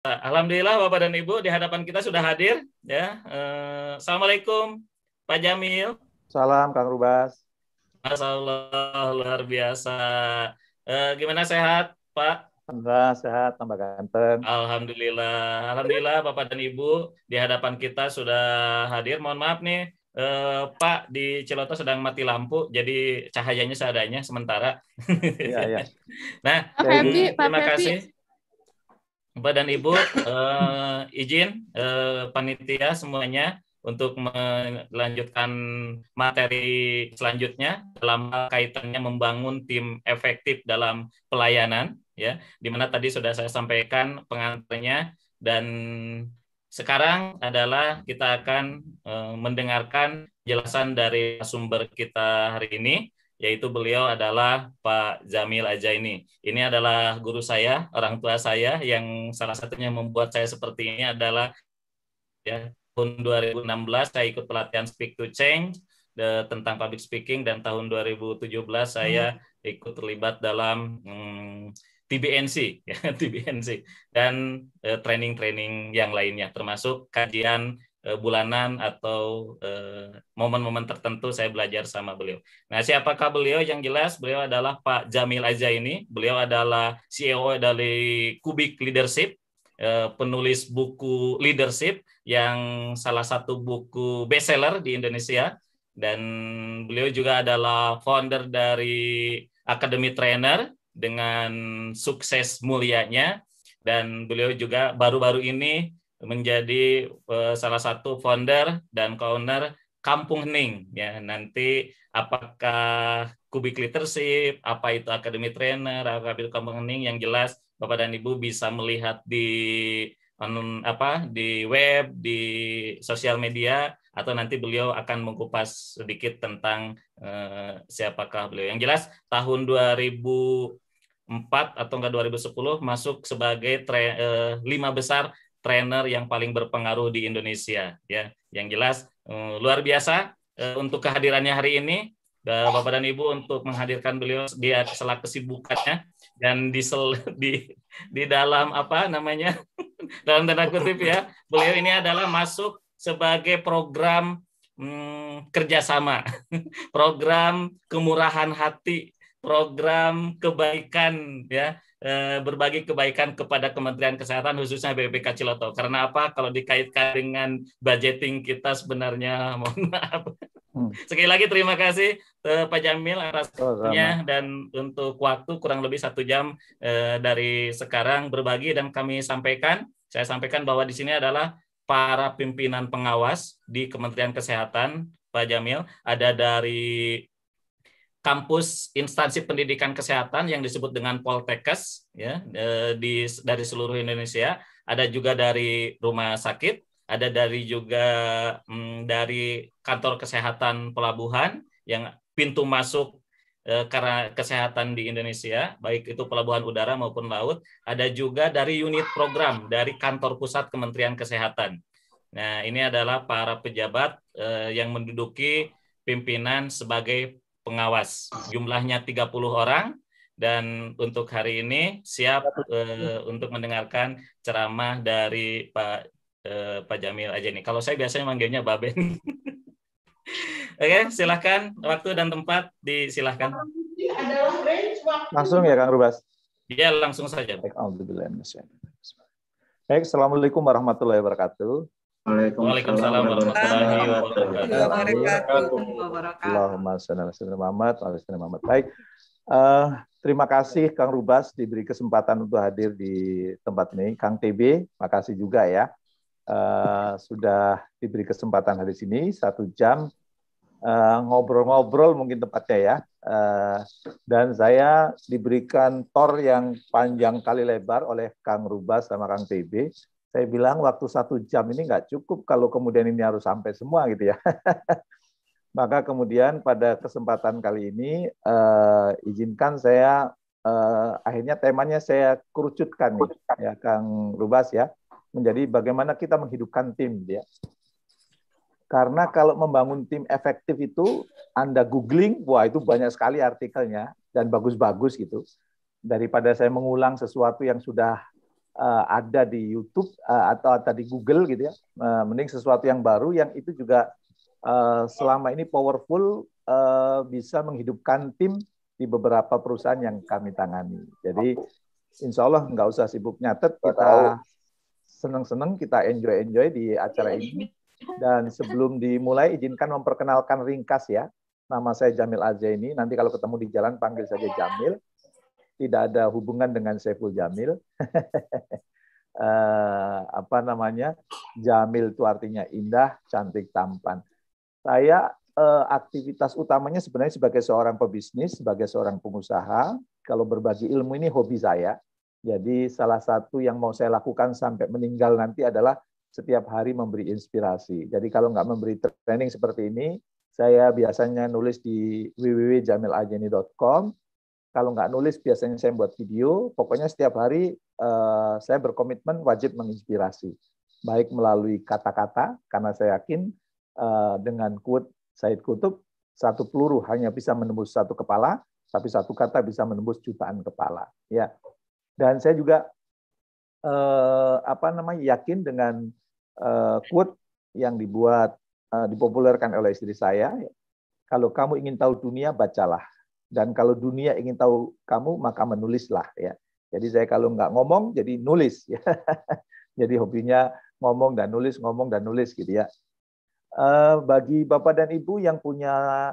Alhamdulillah Bapak dan Ibu di hadapan kita sudah hadir ya. Assalamualaikum Pak Jamil. Salam Kang Rubas. Masya Allah luar biasa. Gimana sehat Pak? Alhamdulillah sehat, tambah ganteng. Alhamdulillah Bapak dan Ibu di hadapan kita sudah hadir. Mohon maaf nih Pak, di Ciloto sedang mati lampu, jadi cahayanya seadanya sementara. Iya. Nah, terima kasih. Bapak dan Ibu, izin panitia semuanya untuk melanjutkan materi selanjutnya dalam kaitannya membangun tim efektif dalam pelayanan, ya, di mana tadi sudah saya sampaikan pengantarnya, dan sekarang adalah kita akan mendengarkan jelasan dari sumber kita hari ini, yaitu beliau adalah Pak Jamil Ajaini. Ini adalah guru saya, orang tua saya, yang salah satunya membuat saya seperti ini adalah ya, tahun 2016 saya ikut pelatihan Speak to Change tentang public speaking, dan tahun 2017 saya ikut terlibat dalam TBNC, ya, TBNC, dan training-training yang lainnya, termasuk kajian bulanan atau momen-momen tertentu saya belajar sama beliau. Nah, siapakah beliau? Yang jelas beliau adalah Pak Jamil Ajaini. Beliau adalah CEO dari Kubik Leadership, penulis buku leadership yang salah satu buku bestseller di Indonesia, dan beliau juga adalah founder dari Academy Trainer dengan sukses mulianya, dan beliau juga baru-baru ini menjadi salah satu founder dan co-owner Kampung Hening, ya. Nanti apakah Kubik Leadership, apa itu Academy Trainer, apa itu Kampung Hening, yang jelas Bapak dan Ibu bisa melihat di web, di sosial media, atau nanti beliau akan mengupas sedikit tentang siapakah beliau. Yang jelas tahun 2004 atau enggak 2010 masuk sebagai 5 besar trainer yang paling berpengaruh di Indonesia, ya. Yang jelas luar biasa untuk kehadirannya hari ini, Bapak dan Ibu, untuk menghadirkan beliau di sela kesibukannya, dan di dalam dalam tanda kutip, ya, beliau ini adalah masuk sebagai program kerjasama, program kemurahan hati, program kebaikan, ya, berbagi kebaikan kepada Kementerian Kesehatan, khususnya BPK Ciloto. Karena apa? Kalau dikaitkan dengan budgeting kita sebenarnya, mohon maaf. Sekali lagi terima kasih Pak Jamil atas waktunya, dan untuk waktu kurang lebih 1 jam dari sekarang berbagi, dan saya sampaikan bahwa di sini adalah para pimpinan pengawas di Kementerian Kesehatan, Pak Jamil, ada dari kampus instansi pendidikan kesehatan yang disebut dengan Poltekkes, ya, dari seluruh Indonesia, ada juga dari rumah sakit, ada dari kantor kesehatan pelabuhan yang pintu masuk karena kesehatan di Indonesia, baik itu pelabuhan udara maupun laut, ada juga dari unit program dari kantor pusat Kementerian Kesehatan. Nah, ini adalah para pejabat yang menduduki pimpinan sebagai pengawas. Jumlahnya 30 orang, dan untuk hari ini siap untuk mendengarkan ceramah dari Pak Jamil Ajaini. Kalau saya biasanya manggilnya Baben. Oke, silakan, waktu dan tempat disilahkan. Langsung ya Kang Rubas? Ya, langsung saja. Baik, Assalamualaikum warahmatullahi wabarakatuh. Waalaikumsalam warahmatullahi wabarakatuh. Allahumma shalli ala Muhammad wa ala Muhammad. Baik, terima kasih Kang Rubas diberi kesempatan untuk hadir di tempat ini. Kang TB, makasih juga ya. Sudah diberi kesempatan hadir di sini 1 jam ngobrol-ngobrol mungkin tepatnya ya. Dan saya diberikan tor yang panjang kali lebar oleh Kang Rubas sama Kang TB. Saya bilang waktu 1 jam ini nggak cukup kalau kemudian ini harus sampai semua gitu ya. Maka kemudian pada kesempatan kali ini izinkan saya akhirnya temanya saya kerucutkan nih ya Kang Rubas ya, menjadi bagaimana kita menghidupkan tim ya. Karena kalau membangun tim efektif itu Anda googling, wah itu banyak sekali artikelnya dan bagus-bagus gitu. Daripada saya mengulang sesuatu yang sudah ada di YouTube atau ada di Google gitu ya. Mending sesuatu yang baru yang itu juga selama ini powerful, bisa menghidupkan tim di beberapa perusahaan yang kami tangani. Jadi insya Allah nggak usah sibuk nyatet, kita seneng-seneng, kita enjoy di acara ini. Dan sebelum dimulai, izinkan memperkenalkan ringkas ya. Nama saya Jamil Azaini. Nanti kalau ketemu di jalan panggil saja Jamil. Tidak ada hubungan dengan Saiful Jamil. Apa namanya? Jamil itu artinya indah, cantik, tampan. Saya aktivitas utamanya sebenarnya sebagai seorang pebisnis, sebagai seorang pengusaha. Kalau berbagi ilmu ini hobi saya. Jadi salah satu yang mau saya lakukan sampai meninggal nanti adalah setiap hari memberi inspirasi. Jadi kalau nggak memberi training seperti ini, saya biasanya nulis di www.jamilajeni.com. Kalau nggak nulis, biasanya saya buat video. Pokoknya setiap hari saya berkomitmen wajib menginspirasi. Baik melalui kata-kata, karena saya yakin dengan quote Said Qutb, satu peluru hanya bisa menembus satu kepala, tapi satu kata bisa menembus jutaan kepala. Ya. Dan saya juga yakin dengan quote yang dipopulerkan oleh istri saya. Kalau kamu ingin tahu dunia, bacalah. Dan kalau dunia ingin tahu kamu, maka menulislah. Ya. Jadi saya kalau nggak ngomong, jadi nulis. Ya. Jadi hobinya ngomong dan nulis gitu ya. Bagi Bapak dan Ibu yang punya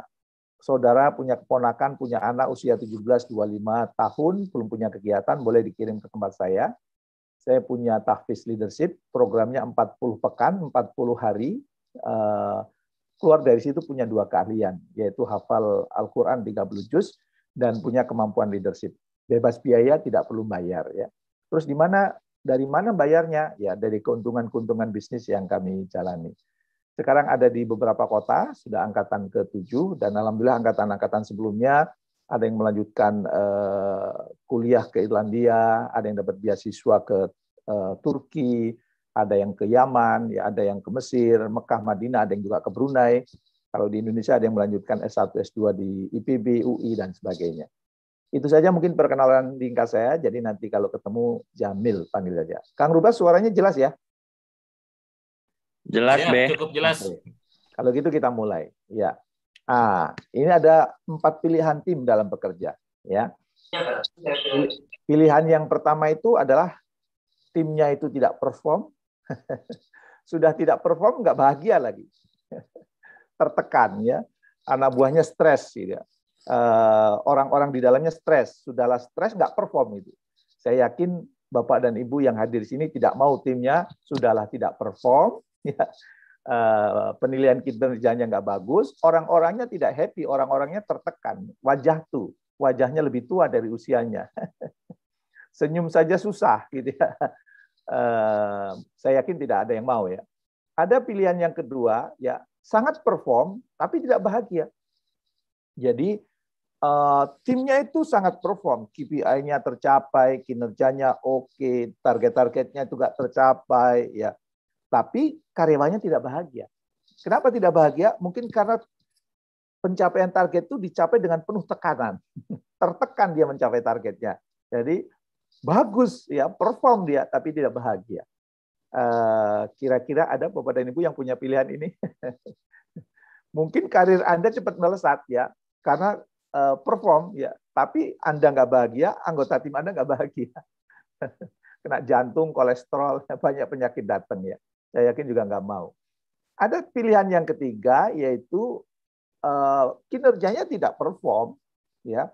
saudara, punya keponakan, punya anak usia 17-25 tahun, belum punya kegiatan, boleh dikirim ke tempat saya. Saya punya Tahfiz Leadership, programnya 40 pekan, 40 hari. Keluar dari situ punya 2 keahlian, yaitu hafal Al-Quran 30 juz, dan punya kemampuan leadership. Bebas biaya, tidak perlu bayar. Ya. Terus dari mana bayarnya? Ya, dari keuntungan-keuntungan bisnis yang kami jalani. Sekarang ada di beberapa kota, sudah angkatan ke-7, dan alhamdulillah angkatan-angkatan sebelumnya ada yang melanjutkan kuliah ke Irlandia, ada yang dapat beasiswa ke Turki, ada yang ke Yaman, ya, ada yang ke Mesir, Mekah, Madinah, ada yang juga ke Brunei. Kalau di Indonesia ada yang melanjutkan S1, S2 di IPB, UI, dan sebagainya. Itu saja mungkin perkenalan ringkas saya, jadi nanti kalau ketemu Jamil, panggil saja. Kang Rubas, suaranya jelas ya? Jelas, ya, cukup jelas. Oke. Kalau gitu kita mulai. Ya. Ini ada 4 pilihan tim dalam bekerja. Ya. Pilihan yang pertama itu adalah timnya itu tidak perform. Sudah tidak perform, nggak bahagia lagi. Tertekan ya. Anak buahnya stres. Gitu. Orang-orang di dalamnya stres. Sudahlah stres, nggak perform itu. Saya yakin Bapak dan Ibu yang hadir di sini tidak mau timnya sudahlah tidak perform. Ya, penilaian kinerjanya nggak bagus, orang-orangnya tidak happy, orang-orangnya tertekan, wajahnya lebih tua dari usianya, senyum saja susah, gitu ya. Saya yakin tidak ada yang mau ya. Ada pilihan yang kedua, ya sangat perform tapi tidak bahagia. Jadi timnya itu sangat perform, KPI-nya tercapai, kinerjanya oke, target-targetnya juga tercapai, ya. Tapi karyawannya tidak bahagia. Kenapa tidak bahagia? Mungkin karena pencapaian target itu dicapai dengan penuh tekanan. Tertekan dia mencapai targetnya. Jadi bagus ya, perform dia, tapi tidak bahagia. Kira-kira ada Bapak dan Ibu yang punya pilihan ini? Mungkin karir Anda cepat melesat ya, karena perform ya, tapi Anda nggak bahagia, anggota tim Anda nggak bahagia. Kena jantung, kolesterol, banyak penyakit datang ya. Saya yakin juga nggak mau. Ada pilihan yang ketiga, yaitu kinerjanya tidak perform, ya,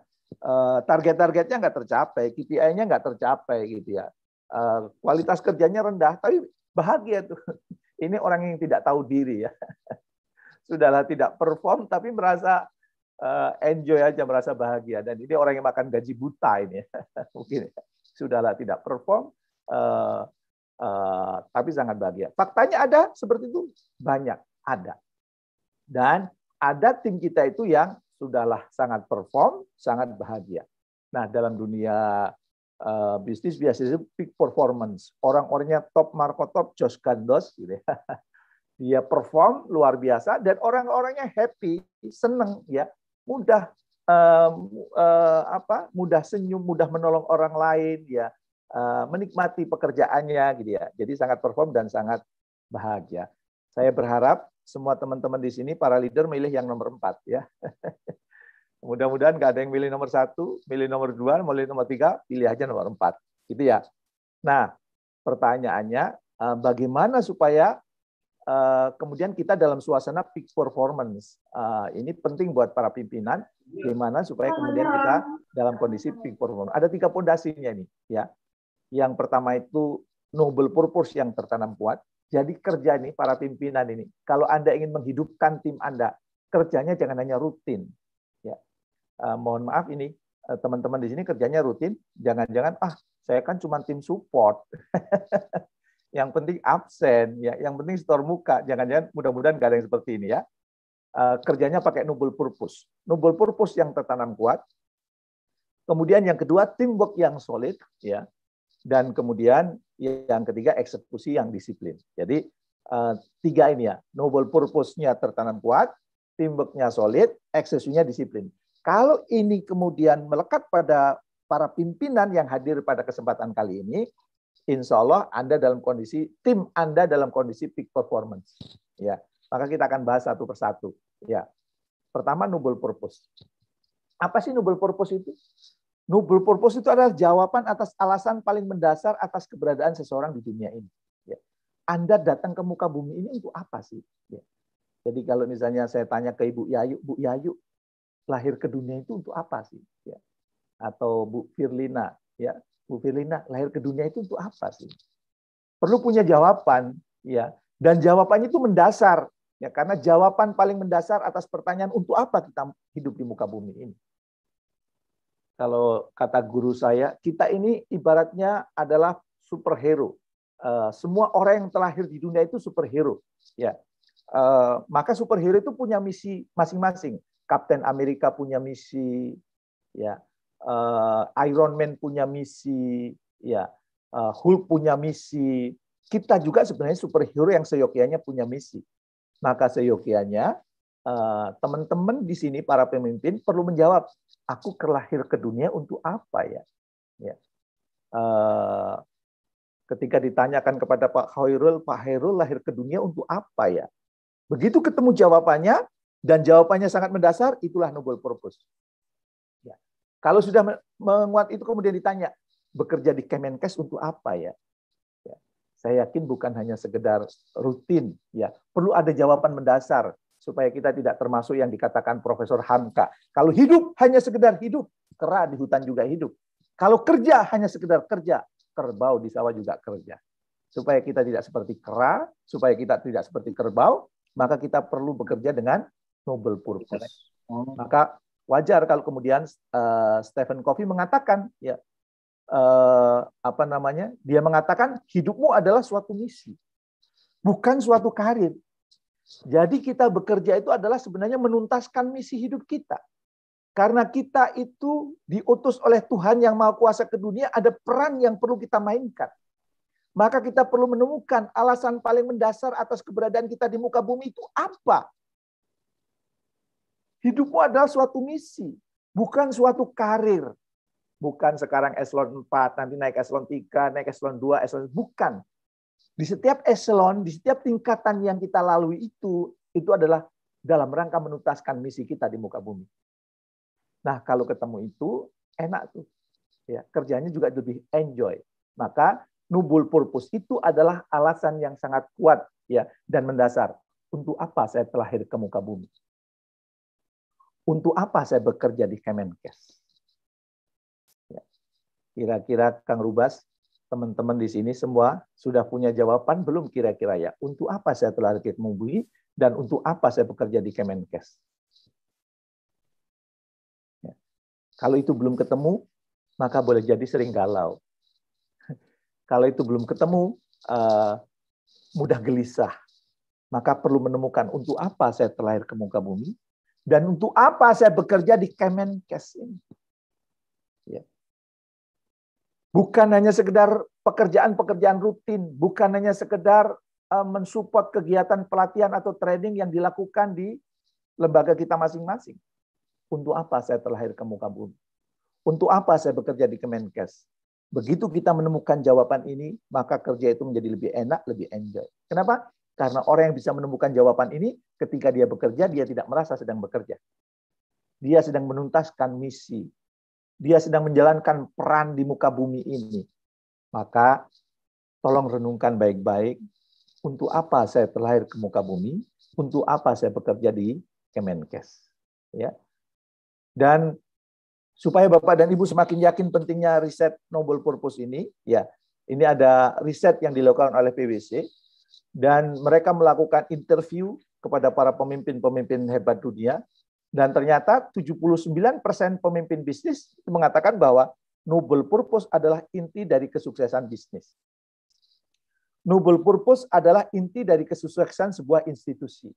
target-targetnya nggak tercapai, KPI-nya nggak tercapai, gitu ya. Kualitas kerjanya rendah, tapi bahagia tuh. Ini orang yang tidak tahu diri ya. Sudahlah tidak perform, tapi merasa enjoy aja, merasa bahagia. Dan ini orang yang makan gaji buta ini. Mungkin sudahlah tidak perform. Tapi sangat bahagia. Faktanya ada seperti itu? Banyak, ada. Dan ada tim kita itu yang sudahlah sangat perform, sangat bahagia. Nah, dalam dunia bisnis biasanya peak performance. Orang-orangnya top Marco top, Josh Gandos, gitu ya. Dia perform luar biasa dan orang-orangnya happy, seneng ya, mudah mudah senyum, mudah menolong orang lain ya. menikmati pekerjaannya gitu ya. Jadi sangat perform dan sangat bahagia. Saya berharap semua teman-teman di sini para leader milih yang nomor 4 ya. Mudah-mudahan nggak ada yang milih nomor 1, milih nomor 2, milih nomor 3, pilih aja nomor 4. Gitu ya. Nah, pertanyaannya bagaimana supaya kemudian kita dalam suasana peak performance. Ini penting buat para pimpinan, gimana supaya kemudian kita dalam kondisi peak performance. Ada 3 pondasinya nih ya. Yang pertama itu noble purpose yang tertanam kuat. Jadi kerja nih para pimpinan ini, kalau Anda ingin menghidupkan tim Anda, kerjanya jangan hanya rutin. Ya. Mohon maaf ini teman-teman di sini kerjanya rutin, jangan-jangan saya kan cuma tim support. Yang penting absen, ya. Yang penting store muka. Jangan-jangan mudah-mudahan nggak ada yang seperti ini ya. Kerjanya pakai noble purpose. Noble purpose yang tertanam kuat. Kemudian yang kedua teamwork yang solid, ya. Dan kemudian yang ketiga eksekusi yang disiplin. Jadi 3 ini ya, noble purpose-nya tertanam kuat, teamwork-nya solid, eksekusinya disiplin. Kalau ini kemudian melekat pada para pimpinan yang hadir pada kesempatan kali ini, insya Allah Anda dalam kondisi, tim Anda dalam kondisi peak performance. Ya, maka kita akan bahas satu persatu. Ya, pertama noble purpose. Apa sih noble purpose itu? Noble purpose itu adalah jawaban atas alasan paling mendasar atas keberadaan seseorang di dunia ini. Ya. Anda datang ke muka bumi ini untuk apa sih? Ya. Jadi kalau misalnya saya tanya ke Bu Yayu, lahir ke dunia itu untuk apa sih? Ya. Atau Bu Firlina, ya, Bu Firlina, lahir ke dunia itu untuk apa sih? Perlu punya jawaban, ya. Dan jawabannya itu mendasar, ya, karena jawaban paling mendasar atas pertanyaan untuk apa kita hidup di muka bumi ini. Kalau kata guru saya, kita ini ibaratnya adalah superhero. Semua orang yang terlahir di dunia itu superhero. Ya, maka superhero itu punya misi masing-masing. Kapten Amerika punya misi, ya. Iron Man punya misi, ya. Hulk punya misi. Kita juga sebenarnya superhero yang seyogyanya punya misi. Maka seyogyanya teman-teman di sini para pemimpin perlu menjawab, aku terlahir ke dunia untuk apa ya? Ya. Ketika ditanyakan kepada Pak Hairul lahir ke dunia untuk apa ya? Begitu ketemu jawabannya dan jawabannya sangat mendasar, itulah noble purpose. Ya. Kalau sudah menguat itu kemudian ditanya, bekerja di Kemenkes untuk apa ya? Ya. Saya yakin bukan hanya sekedar rutin, ya. Perlu ada jawaban mendasar supaya kita tidak termasuk yang dikatakan Profesor Hamka. Kalau hidup hanya sekedar hidup, kera di hutan juga hidup. Kalau kerja hanya sekedar kerja, kerbau di sawah juga kerja. Supaya kita tidak seperti kera, supaya kita tidak seperti kerbau, maka kita perlu bekerja dengan noble purpose. Maka wajar kalau kemudian Stephen Covey mengatakan, ya, dia mengatakan hidupmu adalah suatu misi, bukan suatu karir. Jadi kita bekerja itu adalah sebenarnya menuntaskan misi hidup kita. Karena kita itu diutus oleh Tuhan yang Maha Kuasa ke dunia, ada peran yang perlu kita mainkan. Maka kita perlu menemukan alasan paling mendasar atas keberadaan kita di muka bumi itu apa. Hidupmu adalah suatu misi, bukan suatu karir. Bukan sekarang eselon 4, nanti naik eselon 3, naik eselon 2, eselon, bukan. Di setiap eselon, di setiap tingkatan yang kita lalui itu adalah dalam rangka menuntaskan misi kita di muka bumi. Nah, kalau ketemu itu, enak tuh. Ya, kerjanya juga lebih enjoy. Maka, noble purpose itu adalah alasan yang sangat kuat, ya, dan mendasar. Untuk apa saya terlahir ke muka bumi? Untuk apa saya bekerja di Kemenkes? Ya. Kira-kira Kang Rubas, teman-teman di sini semua sudah punya jawaban belum kira-kira ya? Untuk apa saya terlahir ke bumi dan untuk apa saya bekerja di Kemenkes? Ya. Kalau itu belum ketemu, maka boleh jadi sering galau. Kalau itu belum ketemu, mudah gelisah. Maka perlu menemukan untuk apa saya terlahir ke muka bumi dan untuk apa saya bekerja di Kemenkes ini. Ya. Bukan hanya sekedar pekerjaan-pekerjaan rutin, bukan hanya sekedar mensupport kegiatan pelatihan atau training yang dilakukan di lembaga kita masing-masing. Untuk apa saya terlahir ke muka bumi? Untuk apa saya bekerja di Kemenkes? Begitu kita menemukan jawaban ini, maka kerja itu menjadi lebih enak, lebih enjoy. Kenapa? Karena orang yang bisa menemukan jawaban ini, ketika dia bekerja, dia tidak merasa sedang bekerja. Dia sedang menuntaskan misi. Dia sedang menjalankan peran di muka bumi ini. Maka, tolong renungkan baik-baik, untuk apa saya terlahir ke muka bumi, untuk apa saya bekerja di Kemenkes. Ya. Dan supaya Bapak dan Ibu semakin yakin pentingnya riset Noble Purpose ini, ya, ini ada riset yang dilakukan oleh PwC, dan mereka melakukan interview kepada para pemimpin-pemimpin hebat dunia, dan ternyata 79% pemimpin bisnis mengatakan bahwa Noble Purpose adalah inti dari kesuksesan bisnis. Noble Purpose adalah inti dari kesuksesan sebuah institusi.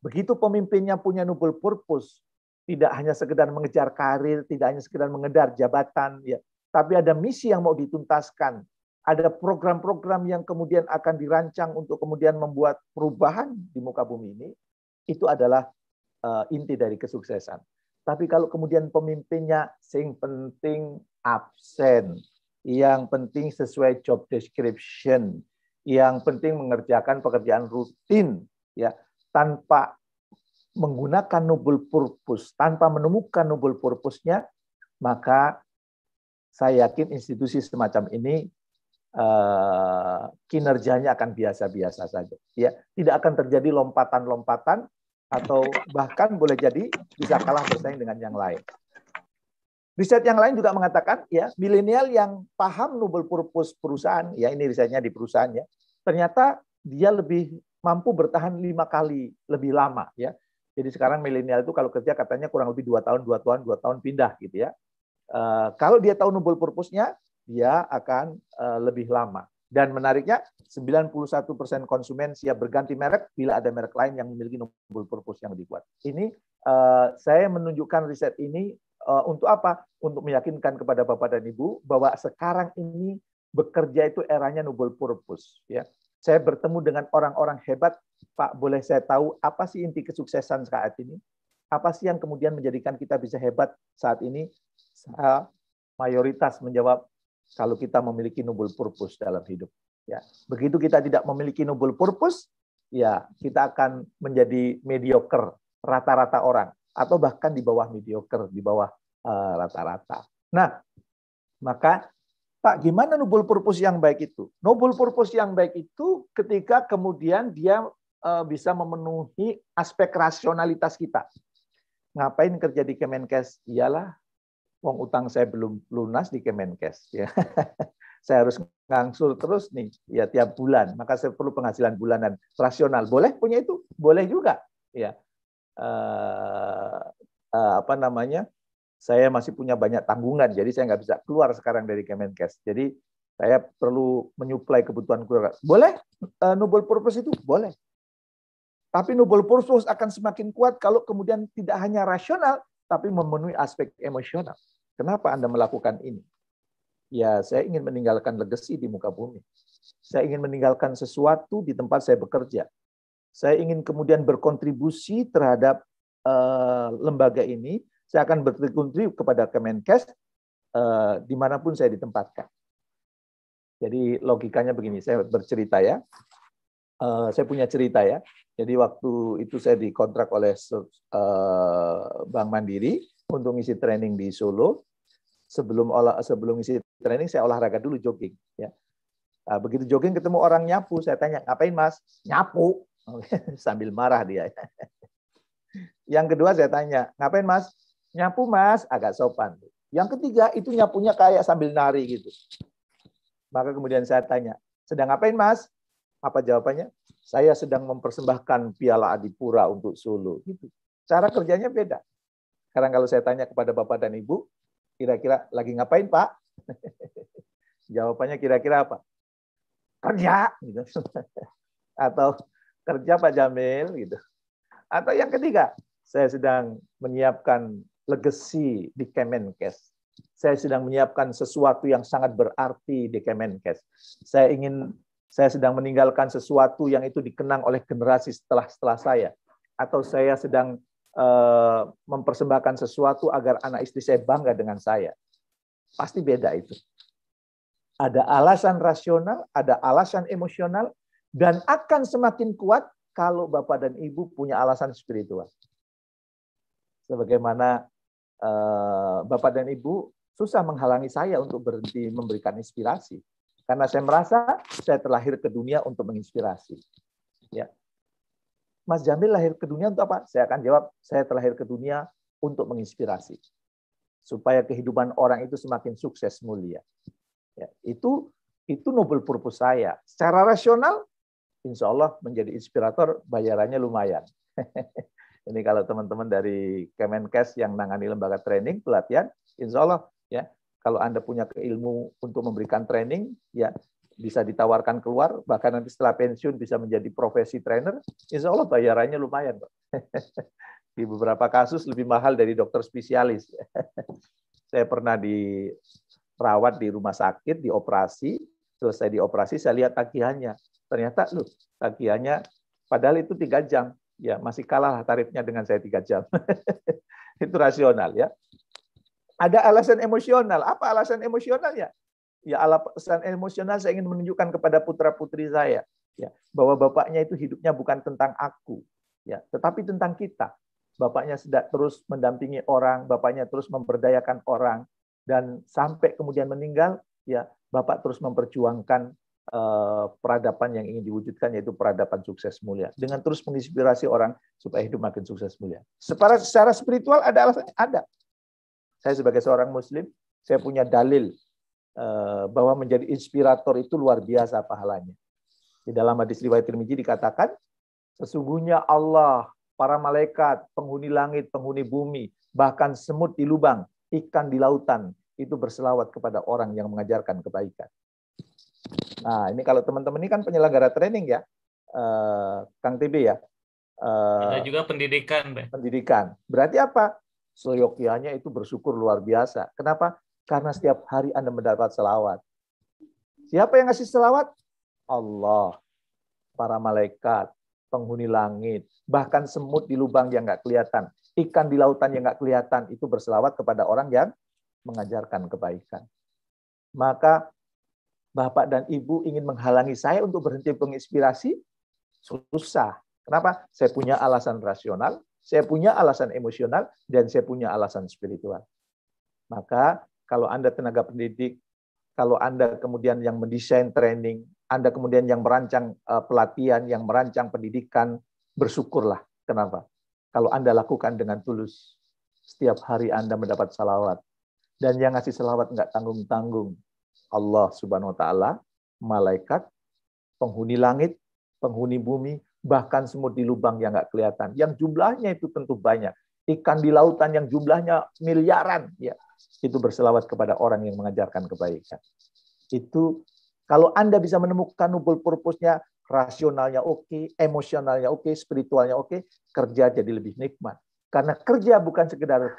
Begitu pemimpinnya punya Noble Purpose, tidak hanya sekedar mengejar karir, tidak hanya sekedar mengejar jabatan, ya, tapi ada misi yang mau dituntaskan. Ada program-program yang kemudian akan dirancang untuk kemudian membuat perubahan di muka bumi ini. Itu adalah inti dari kesuksesan. Tapi kalau kemudian pemimpinnya sing penting absen, yang penting sesuai job description, yang penting mengerjakan pekerjaan rutin, ya, tanpa menggunakan noble purpose, tanpa menemukan noble purpose-nya, maka saya yakin institusi semacam ini kinerjanya akan biasa-biasa saja. Ya, tidak akan terjadi lompatan-lompatan atau bahkan boleh jadi bisa kalah bersaing dengan yang lain. Riset yang lain juga mengatakan, ya, milenial yang paham noble purpose perusahaan, ya ini risetnya di perusahaan, ya, ternyata dia lebih mampu bertahan 5 kali lebih lama, ya. Jadi sekarang milenial itu kalau kerja katanya kurang lebih 2 tahun pindah gitu ya. Kalau dia tahu noble purpose-nya, dia akan lebih lama. Dan menariknya 91% konsumen siap berganti merek bila ada merek lain yang memiliki noble purpose yang lebih kuat. Ini saya menunjukkan riset ini untuk apa? Untuk meyakinkan kepada Bapak dan Ibu bahwa sekarang ini bekerja itu eranya noble purpose, ya. Saya bertemu dengan orang-orang hebat, Pak, boleh saya tahu apa sih inti kesuksesan saat ini? Apa sih yang kemudian menjadikan kita bisa hebat saat ini? Saya mayoritas menjawab, kalau kita memiliki noble purpose dalam hidup. Ya, begitu kita tidak memiliki noble purpose, ya kita akan menjadi mediocre, rata-rata orang, atau bahkan di bawah mediocre, di bawah rata-rata. Nah, maka Pak, gimana noble purpose yang baik itu? Noble purpose yang baik itu ketika kemudian dia bisa memenuhi aspek rasionalitas kita. Ngapain kerja di Kemenkes? Iyalah, wong utang saya belum lunas di Kemenkes. Ya. Saya harus ngangsur terus nih, ya tiap bulan. Maka saya perlu penghasilan bulanan rasional. Boleh punya itu? Boleh juga. Ya, apa namanya? Saya masih punya banyak tanggungan, jadi saya nggak bisa keluar sekarang dari Kemenkes. Jadi saya perlu menyuplai kebutuhan keluarga. Boleh, noble purpose itu boleh. Tapi noble purpose akan semakin kuat kalau kemudian tidak hanya rasional, tapi memenuhi aspek emosional. Kenapa Anda melakukan ini? Ya, saya ingin meninggalkan legacy di muka bumi. Saya ingin meninggalkan sesuatu di tempat saya bekerja. Saya ingin kemudian berkontribusi terhadap lembaga ini. Saya akan berkontribusi kepada Kemenkes dimanapun saya ditempatkan. Jadi logikanya begini, saya bercerita ya. Saya punya cerita ya. Jadi waktu itu saya dikontrak oleh Bank Mandiri untuk ngisi training di Solo. Sebelum ngisi training saya olahraga dulu, jogging. Ya. Begitu jogging ketemu orang nyapu, saya tanya, ngapain Mas? Nyapu. Sambil marah dia. Yang kedua saya tanya, ngapain Mas? Nyapu Mas, agak sopan. Yang ketiga itu nyapunya kayak sambil nari gitu. Maka kemudian saya tanya, sedang ngapain Mas? Apa jawabannya? Saya sedang mempersembahkan Piala Adipura untuk Solo. Gitu. Cara kerjanya beda. Sekarang kalau saya tanya kepada Bapak dan Ibu, kira-kira lagi ngapain Pak? Jawabannya kira-kira apa? Kerja. Gitu. Atau kerja Pak Jamil. Gitu. Atau yang ketiga, saya sedang menyiapkan legacy di Kemenkes. Saya sedang menyiapkan sesuatu yang sangat berarti di Kemenkes. Saya sedang meninggalkan sesuatu yang itu dikenang oleh generasi setelah saya. Atau saya sedang mempersembahkan sesuatu agar anak istri saya bangga dengan saya. Pasti beda itu. Ada alasan rasional, ada alasan emosional, dan akan semakin kuat kalau Bapak dan Ibu punya alasan spiritual. Sebagaimana Bapak dan Ibu susah menghalangi saya untuk berhenti memberikan inspirasi. Karena saya merasa saya terlahir ke dunia untuk menginspirasi. Ya. Mas Jamil lahir ke dunia untuk apa? Saya akan jawab, saya terlahir ke dunia untuk menginspirasi. Supaya kehidupan orang itu semakin sukses mulia. Ya, itu noble purpose saya. Secara rasional, insya Allah menjadi inspirator, bayarannya lumayan. Ini kalau teman-teman dari Kemenkes yang nangani lembaga training, pelatihan, insya Allah ya, kalau Anda punya keilmu untuk memberikan training, ya bisa ditawarkan keluar, bahkan nanti setelah pensiun bisa menjadi profesi trainer, insya Allah bayarannya lumayan. Di beberapa kasus lebih mahal dari dokter spesialis. Saya pernah dirawat di rumah sakit, dioperasi, selesai dioperasi, saya lihat tagihannya. Ternyata, loh, tagihannya, padahal itu 3 jam. Ya, masih kalah tarifnya dengan saya 3 jam. Itu rasional ya. Ada alasan emosional. Apa alasan emosionalnya? Ya, alasan emosional saya ingin menunjukkan kepada putra-putri saya ya, bahwa bapaknya itu hidupnya bukan tentang aku, ya, tetapi tentang kita. Bapaknya sudah terus mendampingi orang, bapaknya terus memberdayakan orang, dan sampai kemudian meninggal, ya, bapak terus memperjuangkan peradaban yang ingin diwujudkan, yaitu peradaban sukses mulia, dengan terus menginspirasi orang supaya hidup makin sukses mulia. Secara spiritual ada alasannya? Ada. Saya sebagai seorang Muslim, saya punya dalil bahwa menjadi inspirator itu luar biasa pahalanya. Di dalam hadis riwayat Tirmidzi dikatakan, sesungguhnya Allah, para malaikat, penghuni langit, penghuni bumi, bahkan semut di lubang, ikan di lautan, itu berselawat kepada orang yang mengajarkan kebaikan. Nah, ini kalau teman-teman ini kan penyelenggara training ya, Kang TB ya. Ada juga pendidikan, Pak. Pendidikan. Berarti apa? Seyogyanya itu bersyukur luar biasa. Kenapa? Karena setiap hari Anda mendapat selawat. Siapa yang ngasih selawat? Allah, para malaikat, penghuni langit, bahkan semut di lubang yang nggak kelihatan, ikan di lautan yang nggak kelihatan, itu berselawat kepada orang yang mengajarkan kebaikan. Maka Bapak dan Ibu ingin menghalangi saya untuk berhenti menginspirasi? Susah. Kenapa? Saya punya alasan rasional, saya punya alasan emosional, dan saya punya alasan spiritual. Maka kalau Anda tenaga pendidik, kalau Anda kemudian yang mendesain training, Anda kemudian yang merancang pelatihan, yang merancang pendidikan, bersyukurlah. Kenapa? Kalau Anda lakukan dengan tulus, setiap hari Anda mendapat salawat. Dan yang ngasih salawat nggak tanggung-tanggung. Allah Subhanahu wa Ta'ala, malaikat, penghuni langit, penghuni bumi, bahkan semut di lubang yang nggak kelihatan. Yang jumlahnya itu tentu banyak. Ikan di lautan yang jumlahnya miliaran, ya, itu berselawat kepada orang yang mengajarkan kebaikan. Itu kalau Anda bisa menemukan noble purpose-nya, rasionalnya oke, emosionalnya oke, spiritualnya oke, kerja jadi lebih nikmat. Karena kerja bukan sekedar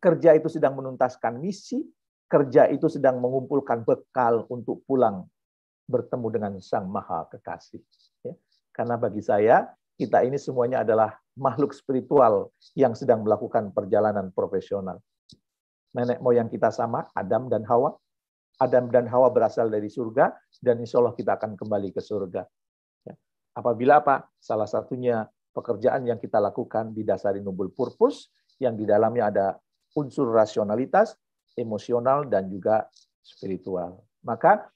kerja itu sedang menuntaskan misi, kerja itu sedang mengumpulkan bekal untuk pulang bertemu dengan Sang Maha Kekasih. Ya. Karena bagi saya, kita ini semuanya adalah makhluk spiritual yang sedang melakukan perjalanan profesional. Nenek moyang kita sama, Adam dan Hawa. Adam dan Hawa berasal dari surga, dan insya Allah kita akan kembali ke surga. Ya. Apabila apa? Salah satunya pekerjaan yang kita lakukan didasari noble purpose, yang di dalamnya ada unsur rasionalitas, emosional, dan juga spiritual. Maka,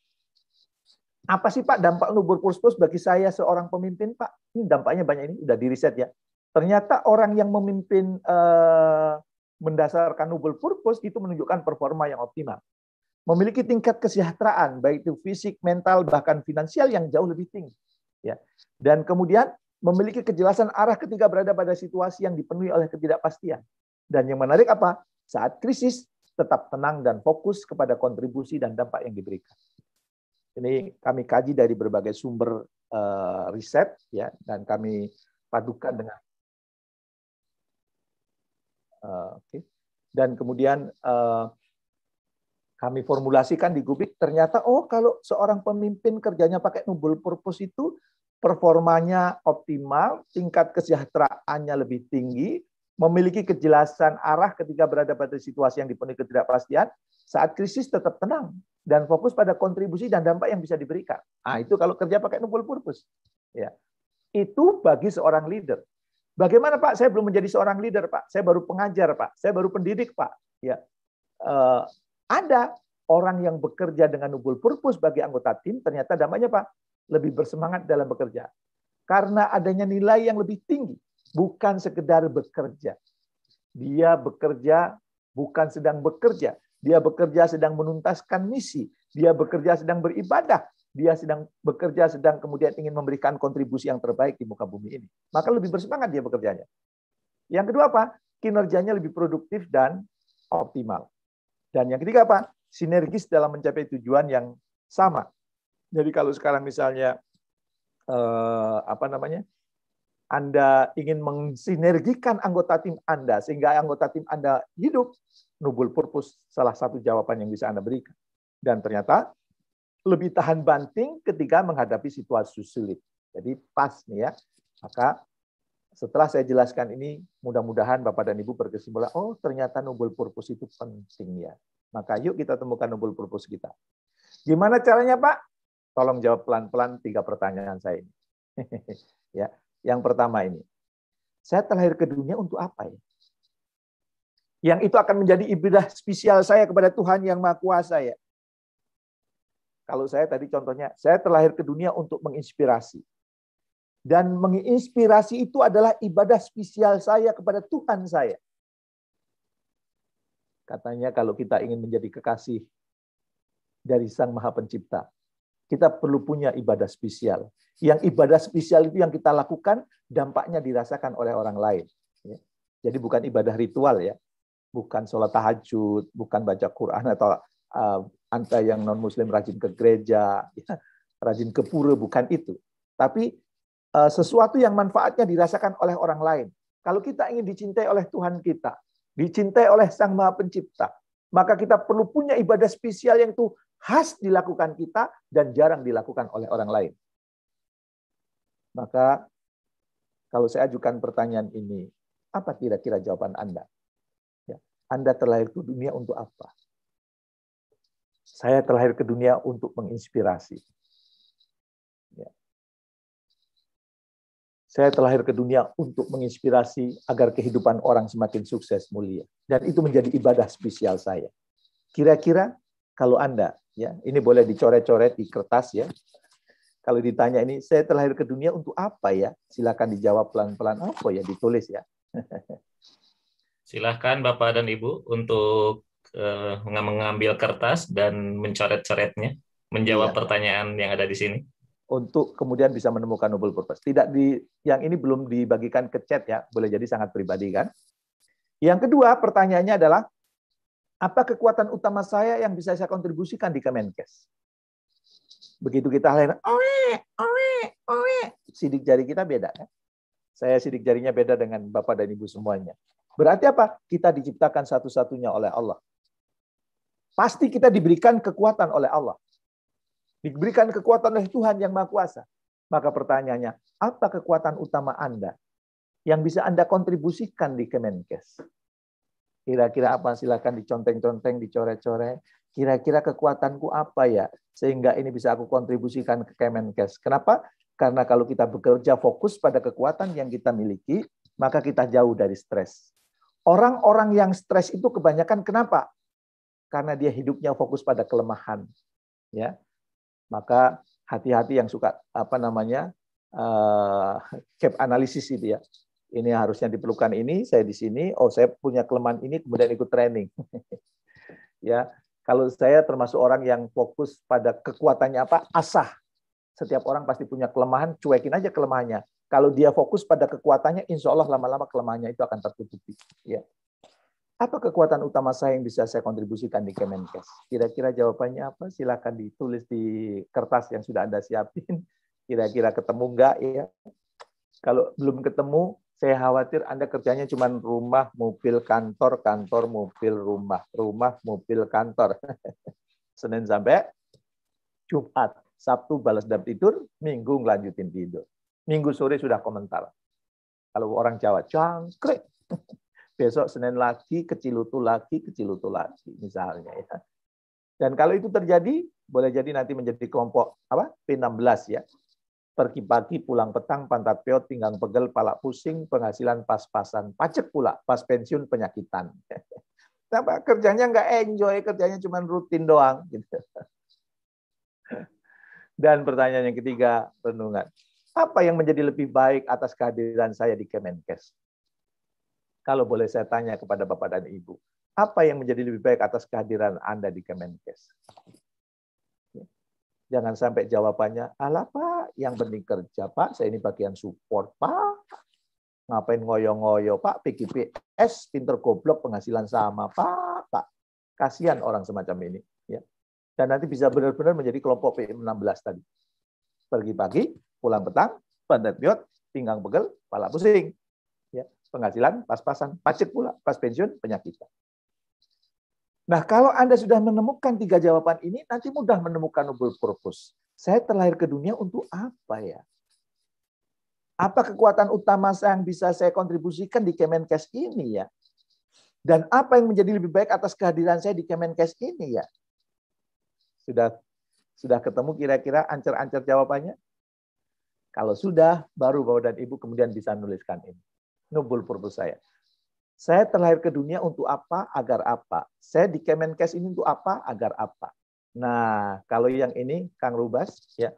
apa sih Pak dampak noble purpose bagi saya seorang pemimpin Pak? Ini dampaknya banyak, ini udah di riset ya. Ternyata orang yang memimpin mendasarkan noble purpose itu menunjukkan performa yang optimal. Memiliki tingkat kesejahteraan, baik itu fisik, mental, bahkan finansial yang jauh lebih tinggi. Ya. Dan kemudian memiliki kejelasan arah ketika berada pada situasi yang dipenuhi oleh ketidakpastian. Dan yang menarik apa? Saat krisis, tetap tenang dan fokus kepada kontribusi dan dampak yang diberikan. Ini kami kaji dari berbagai sumber riset, ya, dan kami padukan dengan dan kemudian kami formulasikan di Gubik. Ternyata kalau seorang pemimpin kerjanya pakai noble purpose itu performanya optimal, tingkat kesejahteraannya lebih tinggi, memiliki kejelasan arah ketika berada pada situasi yang dipenuhi ketidakpastian, saat krisis tetap tenang dan fokus pada kontribusi dan dampak yang bisa diberikan. Nah, itu kalau kerja pakai noble purpose. Ya. Itu bagi seorang leader. Bagaimana Pak? Saya belum menjadi seorang leader, Pak. Saya baru pengajar, Pak. Saya baru pendidik, Pak. Ya. Ada orang yang bekerja dengan noble purpose bagi anggota tim, ternyata dampaknya Pak, lebih bersemangat dalam bekerja. Karena adanya nilai yang lebih tinggi. Bukan sekedar bekerja. Dia bekerja bukan sedang bekerja. Dia bekerja sedang menuntaskan misi. Dia bekerja sedang beribadah. Dia sedang bekerja sedang kemudian ingin memberikan kontribusi yang terbaik di muka bumi ini. Maka lebih bersemangat dia bekerjanya. Yang kedua apa? Kinerjanya lebih produktif dan optimal. Dan yang ketiga apa? Sinergis dalam mencapai tujuan yang sama. Jadi kalau sekarang misalnya Anda ingin mensinergikan anggota tim Anda sehingga anggota tim Anda hidup, noble purpose salah satu jawaban yang bisa Anda berikan. Dan ternyata lebih tahan banting ketika menghadapi situasi sulit. Jadi pas nih ya. Maka setelah saya jelaskan ini, mudah-mudahan Bapak dan Ibu berkesimpulan, oh ternyata noble purpose itu penting ya. Maka yuk kita temukan noble purpose kita. Gimana caranya Pak? Tolong jawab pelan-pelan 3 pertanyaan saya ini. Ya. Yang pertama ini, saya terlahir ke dunia untuk apa ya? Yang itu akan menjadi ibadah spesial saya kepada Tuhan yang Maha Kuasa ya. Kalau saya tadi contohnya, saya terlahir ke dunia untuk menginspirasi. Dan menginspirasi itu adalah ibadah spesial saya kepada Tuhan saya. Katanya kalau kita ingin menjadi kekasih dari Sang Maha Pencipta, kita perlu punya ibadah spesial. Yang ibadah spesial itu yang kita lakukan, dampaknya dirasakan oleh orang lain. Jadi bukan ibadah ritual ya, bukan sholat tahajud, bukan baca Quran atau Anda yang non-Muslim rajin ke gereja, rajin ke pura, bukan itu. Tapi sesuatu yang manfaatnya dirasakan oleh orang lain. Kalau kita ingin dicintai oleh Tuhan kita, dicintai oleh Sang Maha Pencipta, maka kita perlu punya ibadah spesial yang itu khas dilakukan kita dan jarang dilakukan oleh orang lain. Maka kalau saya ajukan pertanyaan ini, apa kira-kira jawaban Anda? Ya, Anda terlahir ke dunia untuk apa? Saya terlahir ke dunia untuk menginspirasi. Ya. Saya terlahir ke dunia untuk menginspirasi agar kehidupan orang semakin sukses, mulia. Dan itu menjadi ibadah spesial saya. Kira-kira kalau Anda, ya, ini boleh dicoret-coret di kertas ya. Kalau ditanya ini, saya terlahir ke dunia untuk apa ya? Silakan dijawab pelan-pelan. Apa ya? Ditulis ya. Silakan Bapak dan Ibu untuk mengambil kertas dan mencoret-coretnya, menjawab pertanyaan yang ada di sini. Untuk kemudian bisa menemukan noble purpose. Yang ini belum dibagikan ke chat ya, boleh jadi sangat pribadi kan. Yang kedua, pertanyaannya adalah, apa kekuatan utama saya yang bisa saya kontribusikan di Kemenkes? Begitu kita lahir, sidik jari kita beda kan? Saya sidik jarinya beda dengan Bapak dan Ibu semuanya. Berarti apa? Kita diciptakan satu-satunya oleh Allah. Pasti kita diberikan kekuatan oleh Allah. Diberikan kekuatan oleh Tuhan yang Maha Kuasa. Maka pertanyaannya, apa kekuatan utama Anda yang bisa Anda kontribusikan di Kemenkes? Kira-kira apa? Silakan diconteng-conteng, dicoret-coret. Kira-kira kekuatanku apa ya? Sehingga ini bisa aku kontribusikan ke Kemenkes. Kenapa? Karena kalau kita bekerja fokus pada kekuatan yang kita miliki, maka kita jauh dari stres. Orang-orang yang stres itu kebanyakan kenapa? Karena dia hidupnya fokus pada kelemahan. Ya, maka hati-hati yang suka gap analisis itu ya. Ini harusnya diperlukan ini, saya di sini, oh saya punya kelemahan ini, kemudian ikut training. Ya, kalau saya termasuk orang yang fokus pada kekuatannya apa? Asah. Setiap orang pasti punya kelemahan, cuekin aja kelemahannya. Kalau dia fokus pada kekuatannya, insya Allah lama-lama kelemahannya itu akan tertutupi. Ya. Apa kekuatan utama saya yang bisa saya kontribusikan di Kemenkes? Kira-kira jawabannya apa? Silakan ditulis di kertas yang sudah Anda siapin. Kira-kira ketemu enggak ya? Kalau belum ketemu, saya khawatir Anda kerjanya cuma rumah, mobil, kantor, kantor, mobil, rumah, rumah, mobil, kantor. Senin sampai Jumat. Sabtu balas dendam tidur, Minggu ngelanjutin tidur. Minggu sore sudah komentar. Kalau orang Jawa, cangkrik. besok Senin lagi, Kecilutu lagi, Kecilutu lagi, misalnya ya. Dan kalau itu terjadi, boleh jadi nanti menjadi kelompok apa? P16 ya. Pergi pagi, pulang petang, pantat peot, pinggang pegel, pala pusing, penghasilan pas-pasan, pajak pula, pas pensiun penyakitan. Nah, kerjanya nggak enjoy, kerjanya cuma rutin doang. Gitu. Dan pertanyaan yang ketiga, renungan. Apa yang menjadi lebih baik atas kehadiran saya di Kemenkes? Kalau boleh saya tanya kepada Bapak dan Ibu, apa yang menjadi lebih baik atas kehadiran Anda di Kemenkes? Jangan sampai jawabannya, alah Pak, yang penting kerja Pak, saya ini bagian support Pak. Ngapain ngoyo-ngoyo Pak, PGPS, pinter goblok, penghasilan sama Pak. Kasihan orang semacam ini. Ya. Dan nanti bisa benar-benar menjadi kelompok P16 tadi. Pergi pagi, pulang petang, pantat biot, pinggang pegel, kepala pusing. Ya. Penghasilan pas-pasan, pajak pula, pas pensiun, penyakitan. Nah, kalau Anda sudah menemukan 3 jawaban ini, nanti mudah menemukan noble purpose. Saya terlahir ke dunia untuk apa ya? Apa kekuatan utama saya yang bisa saya kontribusikan di Kemenkes ini ya? Dan apa yang menjadi lebih baik atas kehadiran saya di Kemenkes ini ya? Sudah ketemu kira-kira ancer-ancer jawabannya? Kalau sudah, baru Bapak dan Ibu kemudian bisa nuliskan ini. Noble purpose saya. Saya terlahir ke dunia untuk apa, agar apa. Saya di Kemenkes ini untuk apa, agar apa. Nah, kalau yang ini, Kang Rubas, ya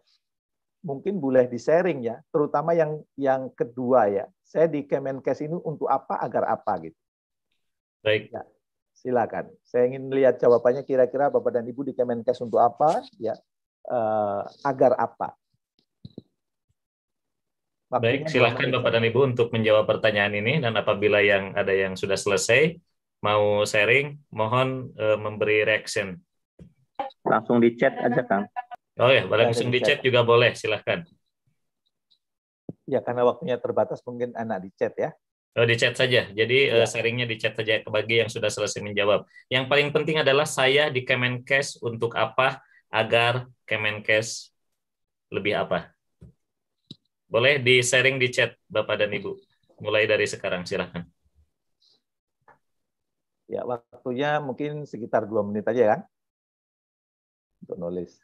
mungkin boleh di-sharing ya, terutama yang kedua ya. Saya di Kemenkes ini untuk apa, agar apa gitu. Baik. Ya, silakan. Saya ingin lihat jawabannya kira-kira Bapak dan Ibu di Kemenkes untuk apa, ya, agar apa. Baik, silahkan Bapak dan Ibu untuk menjawab pertanyaan ini, dan apabila ada yang sudah selesai, mau sharing, mohon memberi reaction. Langsung di chat aja, Kang. Oh ya, langsung di chat juga boleh, silahkan. Ya, karena waktunya terbatas, mungkin anak di chat ya. Oh, di chat saja, jadi sharingnya di chat saja bagi yang sudah selesai menjawab. Yang paling penting adalah saya di Kemenkes untuk apa, agar Kemenkes lebih apa. Boleh di-sharing di chat, Bapak dan Ibu. Mulai dari sekarang, silakan. Ya, waktunya mungkin sekitar 2 menit aja kan? Untuk nulis.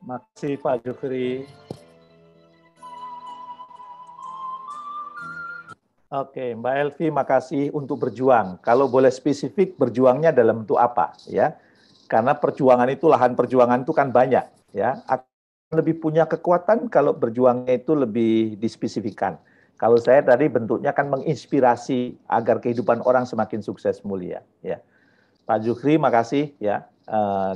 Makasih Pak Jufri. Oke, Mbak Elvi, makasih untuk berjuang. Kalau boleh spesifik, berjuangnya dalam bentuk apa, ya? Karena perjuangan itu, lahan perjuangan itu kan banyak, ya. Akan lebih punya kekuatan kalau berjuangnya itu lebih dispesifikan. Kalau saya tadi bentuknya kan menginspirasi agar kehidupan orang semakin sukses mulia, ya. Pak Jufri, makasih, ya.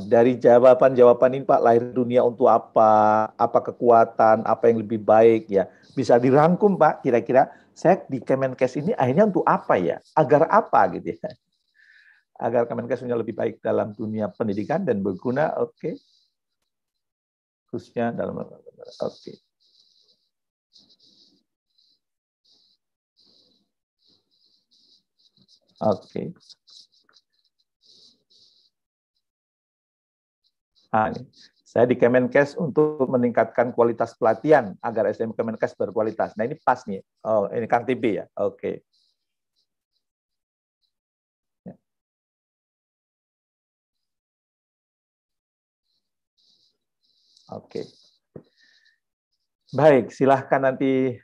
Dari jawaban-jawaban ini Pak, lahir dunia untuk apa kekuatan, apa yang lebih baik ya, bisa dirangkum Pak, kira-kira saya di Kemenkes ini akhirnya untuk apa ya, agar apa gitu ya, agar Kemenkes punya lebih baik dalam dunia pendidikan dan berguna, oke, khususnya dalam, oke. Oke. Nah, ini. Saya di Kemenkes untuk meningkatkan kualitas pelatihan agar SDM Kemenkes berkualitas. Nah, ini pas nih. Oh, ini Kang TB ya. Oke. Oke. Baik, silahkan nanti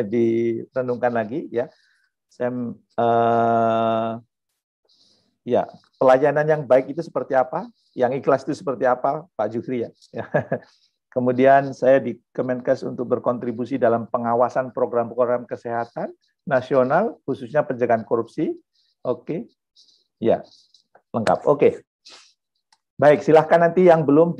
direnungkan lagi ya. Ya, pelayanan yang baik itu seperti apa? Yang ikhlas itu seperti apa, Pak Jufri ya? Kemudian saya di Kemenkes untuk berkontribusi dalam pengawasan program-program kesehatan nasional, khususnya pencegahan korupsi. Oke, ya, lengkap. Oke, baik. Silahkan nanti yang belum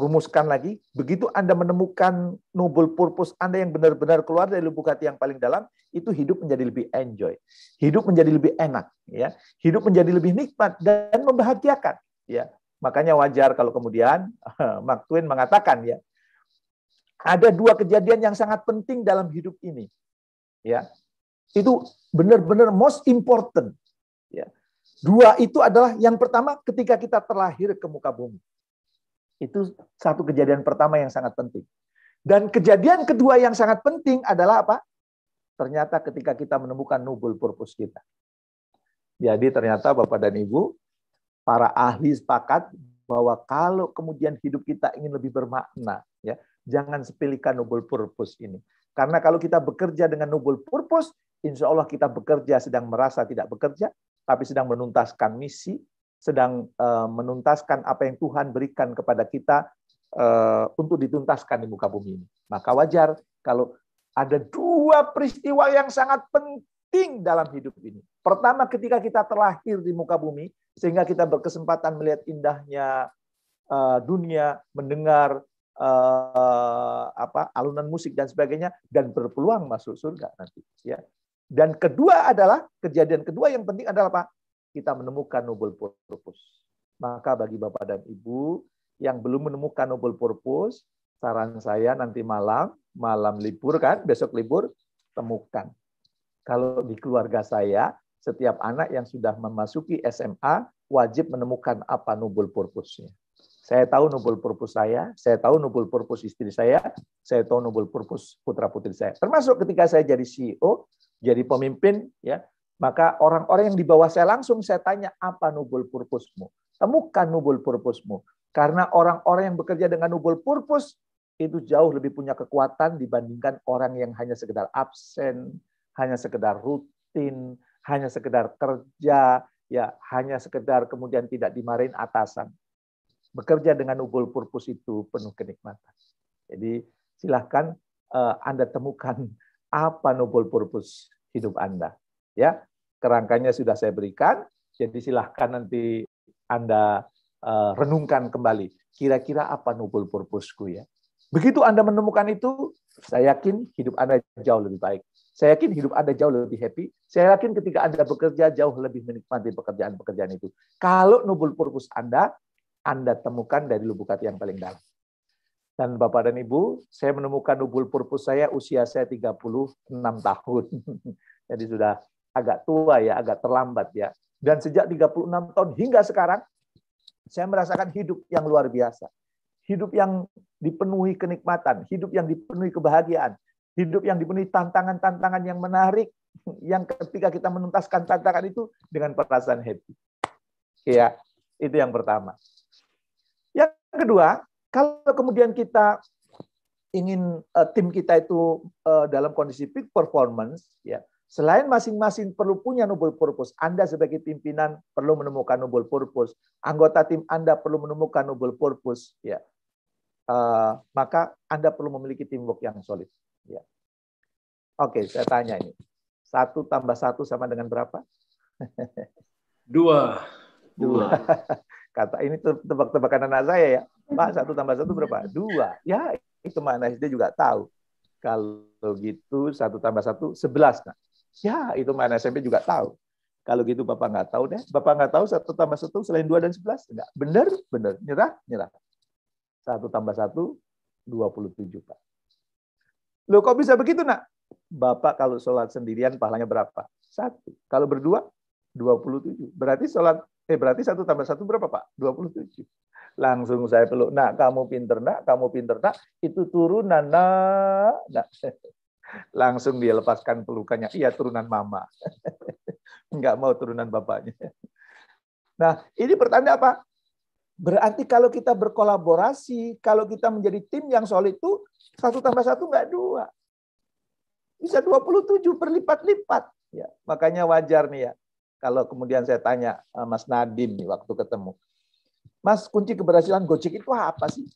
rumuskan lagi. Begitu Anda menemukan noble purpose Anda yang benar-benar keluar dari lubuk hati yang paling dalam, itu hidup menjadi lebih enjoy, hidup menjadi lebih enak, ya, hidup menjadi lebih nikmat dan membahagiakan, ya. Makanya wajar kalau kemudian Mark Twain mengatakan ya, ada dua kejadian yang sangat penting dalam hidup ini. Ya. Itu benar-benar most important. Ya. Dua itu adalah yang pertama ketika kita terlahir ke muka bumi. Itu satu kejadian pertama yang sangat penting. Dan kejadian kedua yang sangat penting adalah apa? Ternyata ketika kita menemukan noble purpose kita. Jadi ternyata Bapak dan Ibu, para ahli sepakat bahwa kalau kemudian hidup kita ingin lebih bermakna, ya, jangan sepelekan noble purpose ini. Karena kalau kita bekerja dengan noble purpose, insya Allah kita bekerja sedang merasa tidak bekerja, tapi sedang menuntaskan misi, sedang menuntaskan apa yang Tuhan berikan kepada kita untuk dituntaskan di muka bumi ini. Maka wajar kalau ada dua peristiwa yang sangat penting dalam hidup ini. Pertama, ketika kita terlahir di muka bumi, sehingga kita berkesempatan melihat indahnya dunia, mendengar alunan musik dan sebagainya, dan berpeluang masuk surga nanti. Ya. Dan kedua adalah, kejadian kedua yang penting adalah apa? Kita menemukan noble purpose. Maka bagi Bapak dan Ibu yang belum menemukan noble purpose, saran saya nanti malam libur kan, besok libur, temukan. Kalau di keluarga saya, setiap anak yang sudah memasuki SMA wajib menemukan apa noble purpose-nya. Saya tahu noble purpose saya tahu noble purpose istri saya tahu noble purpose putra-putri saya. Termasuk ketika saya jadi CEO, jadi pemimpin, ya, maka orang-orang yang di bawah saya langsung saya tanya, apa noble purpose-mu? Temukan noble purpose-mu. Karena orang-orang yang bekerja dengan noble purpose itu jauh lebih punya kekuatan dibandingkan orang yang hanya sekedar absen, hanya sekedar rutin, hanya sekedar kerja, ya hanya sekedar kemudian tidak dimarahin atasan. Bekerja dengan noble purpose itu penuh kenikmatan. Jadi silahkan Anda temukan apa noble purpose hidup Anda. Ya, kerangkanya sudah saya berikan. Jadi silahkan nanti Anda renungkan kembali. Kira-kira apa noble purpose-ku ya? Begitu Anda menemukan itu, saya yakin hidup Anda jauh lebih baik. Saya yakin hidup Anda jauh lebih happy. Saya yakin ketika Anda bekerja jauh lebih menikmati pekerjaan-pekerjaan itu. Kalau noble purpose Anda temukan dari lubuk hati yang paling dalam. Dan Bapak dan Ibu, saya menemukan noble purpose saya usia saya 36 tahun. Jadi sudah agak tua ya, agak terlambat ya. Dan sejak 36 tahun hingga sekarang, saya merasakan hidup yang luar biasa. Hidup yang dipenuhi kenikmatan, hidup yang dipenuhi kebahagiaan, hidup yang dipenuhi tantangan-tantangan yang menarik, yang ketika kita menuntaskan tantangan itu dengan perasaan happy. Ya, itu yang pertama. Yang kedua, kalau kemudian kita ingin tim kita itu dalam kondisi peak performance, ya, selain masing-masing perlu punya noble purpose, Anda sebagai pimpinan perlu menemukan noble purpose, anggota tim Anda perlu menemukan noble purpose, ya. Maka Anda perlu memiliki teamwork yang solid. Ya. Oke, saya tanya ini. 1 tambah 1 sama dengan berapa? 2. Kata ini tebak-tebakan anak saya ya. Pak, 1 tambah 1 berapa? 2. Ya, itu mana SD juga tahu. Kalau gitu 1 tambah 1, 11. Nah. Ya, itu mana SMP juga tahu. Kalau gitu Bapak nggak tahu deh. Bapak nggak tahu 1 tambah 1 selain 2 dan 11? Enggak. Benar. Nyerah. 1 tambah 1, 27, Pak. Loh, kok bisa begitu, Nak? Bapak kalau sholat sendirian pahalanya berapa? 1. Kalau berdua, 27. Berarti 1 tambah 1 berapa, Pak? 27. Langsung saya peluk. Nak, kamu pinter, Nak. Itu turunan, Nak. Langsung dia lepaskan pelukannya. Iya, turunan Mama. Enggak mau turunan bapaknya. Nah, ini pertanda apa? Berarti kalau kita berkolaborasi, kalau kita menjadi tim yang solid itu 1 tambah 1 nggak 2. Bisa 27 berlipat-lipat. Ya, makanya wajar nih ya. Kalau kemudian saya tanya Mas Nadim nih waktu ketemu. Mas, kunci keberhasilan Gojek itu apa sih?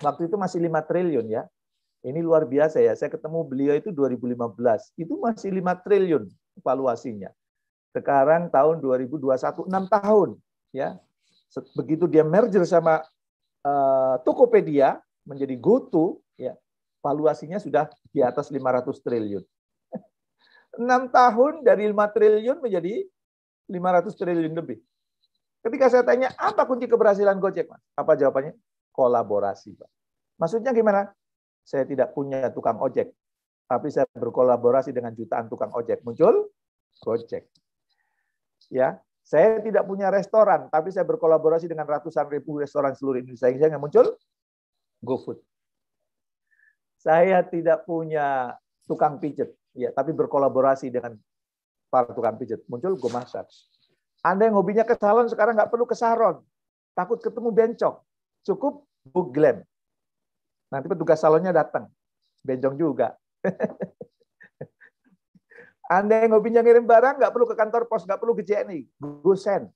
Waktu itu masih 5 triliun ya. Ini luar biasa ya. Saya ketemu beliau itu 2015. Itu masih 5 triliun valuasinya. Sekarang tahun 2021, 6 tahun. Ya. Begitu dia merger sama Tokopedia, menjadi GoTo, ya, valuasinya sudah di atas 500 triliun. 6 tahun dari 5 triliun menjadi 500 triliun lebih. Ketika saya tanya, apa kunci keberhasilan Gojek, Mas? Apa jawabannya? Kolaborasi, Pak. Maksudnya gimana? Saya tidak punya tukang ojek, tapi saya berkolaborasi dengan jutaan tukang ojek. Muncul Gojek. Ya, saya tidak punya restoran, tapi saya berkolaborasi dengan ratusan ribu restoran seluruh Indonesia. Yang muncul GoFood. Saya tidak punya tukang pijet, ya, tapi berkolaborasi dengan para tukang pijet. Muncul GoMassage. Anda yang hobinya ke salon sekarang nggak perlu ke salon, takut ketemu bencong, cukup Google. Nanti petugas salonnya datang, bencong juga. Anda yang hobinya ngirim barang, nggak perlu ke kantor pos, nggak perlu ke JNI, GoSend.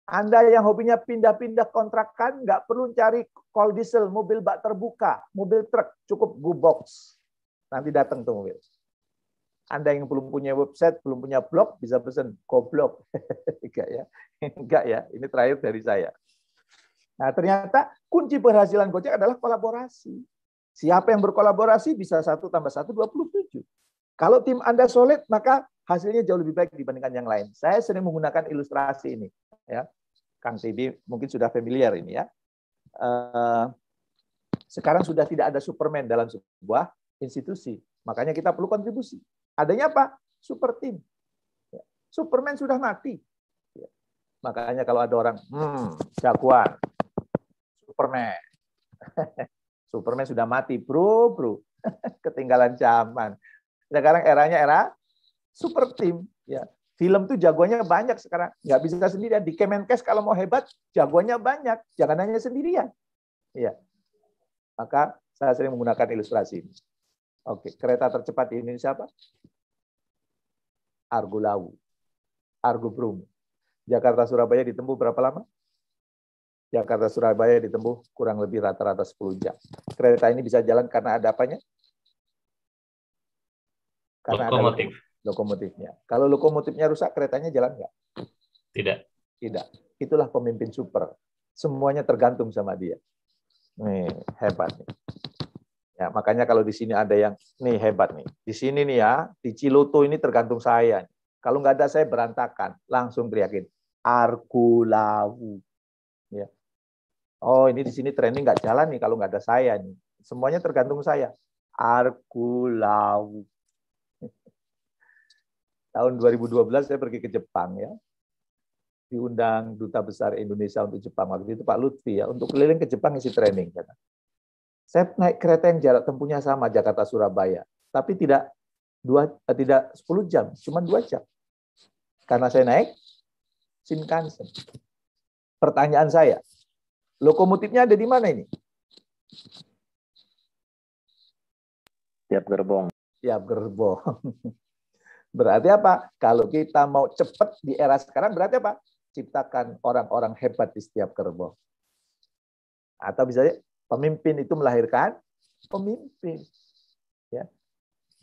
Anda yang hobinya pindah-pindah kontrakan, nggak perlu cari call diesel, mobil bak terbuka, mobil truk, cukup GoBox. Nanti datang tuh mobil. Anda yang belum punya website, belum punya blog, bisa pesen GoBlog. Enggak ya, enggak ya. Ini terakhir dari saya. Nah, ternyata kunci keberhasilan Gojek adalah kolaborasi. Siapa yang berkolaborasi bisa 1 tambah 1, 27. Kalau tim Anda solid, maka hasilnya jauh lebih baik dibandingkan yang lain. Saya sering menggunakan ilustrasi ini. Ya, Kang TB mungkin sudah familiar ini ya. Sekarang sudah tidak ada Superman dalam sebuah institusi. Makanya kita perlu kontribusi. Adanya apa? Super team. Superman sudah mati. Makanya kalau ada orang, jagoan, Superman. Superman sudah mati, bro. Ketinggalan zaman. Sekarang eranya era super team. Ya. Film tuh jagoannya banyak sekarang. Nggak bisa sendirian. Di Kemenkes kalau mau hebat, jagoannya banyak. Jangan hanya sendirian. Ya. Maka saya sering menggunakan ilustrasi ini. Oke, kereta tercepat di Indonesia apa? Argo Lawu. Argo Bromo. Jakarta Surabaya ditempuh berapa lama? Jakarta Surabaya ditempuh kurang lebih rata-rata 10 jam. Kereta ini bisa jalan karena ada apanya? Karena lokomotif. Ada lokomotifnya. Kalau lokomotifnya rusak, keretanya jalan nggak? Tidak. Tidak. Itulah pemimpin super. Semuanya tergantung sama dia. Nih, hebat nih. Ya, makanya kalau di sini ada yang nih hebat nih. Di sini nih ya, di Ciloto ini tergantung saya. Kalau nggak ada saya berantakan. Langsung teriakin, Argo Lawu. Ya. Oh, ini di sini training nggak jalan nih kalau nggak ada saya nih. Semuanya tergantung saya. Argo Lawu. Tahun 2012 saya pergi ke Jepang ya. Diundang Duta Besar Indonesia untuk Jepang waktu itu Pak Lutfi ya, untuk keliling ke Jepang isi training. Saya naik kereta yang jarak tempuhnya sama Jakarta Surabaya, tapi tidak 10 jam, cuma 2 jam. Karena saya naik Shinkansen. Pertanyaan saya, lokomotifnya ada di mana ini? Tiap gerbong. Tiap gerbong. Berarti apa? Kalau kita mau cepat di era sekarang, berarti apa? Ciptakan orang-orang hebat di setiap gerbong. Atau bisa pemimpin itu melahirkan pemimpin. Ya.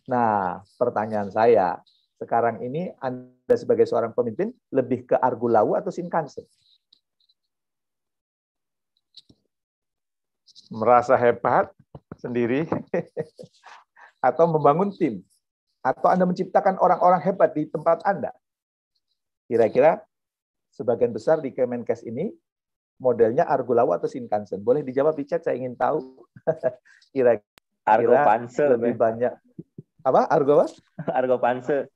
Nah, pertanyaan saya, sekarang ini Anda sebagai seorang pemimpin lebih ke Argo Lawu atau Shinkansen? Merasa hebat sendiri atau membangun tim? Atau Anda menciptakan orang-orang hebat di tempat Anda? Kira-kira sebagian besar di Kemenkes ini modelnya Argo Lawu atau Shinkansen? Boleh dijawab di chat, saya ingin tahu. Kira-kira Argo Panse lebih banyak apa? Argo apa? Argo Panse.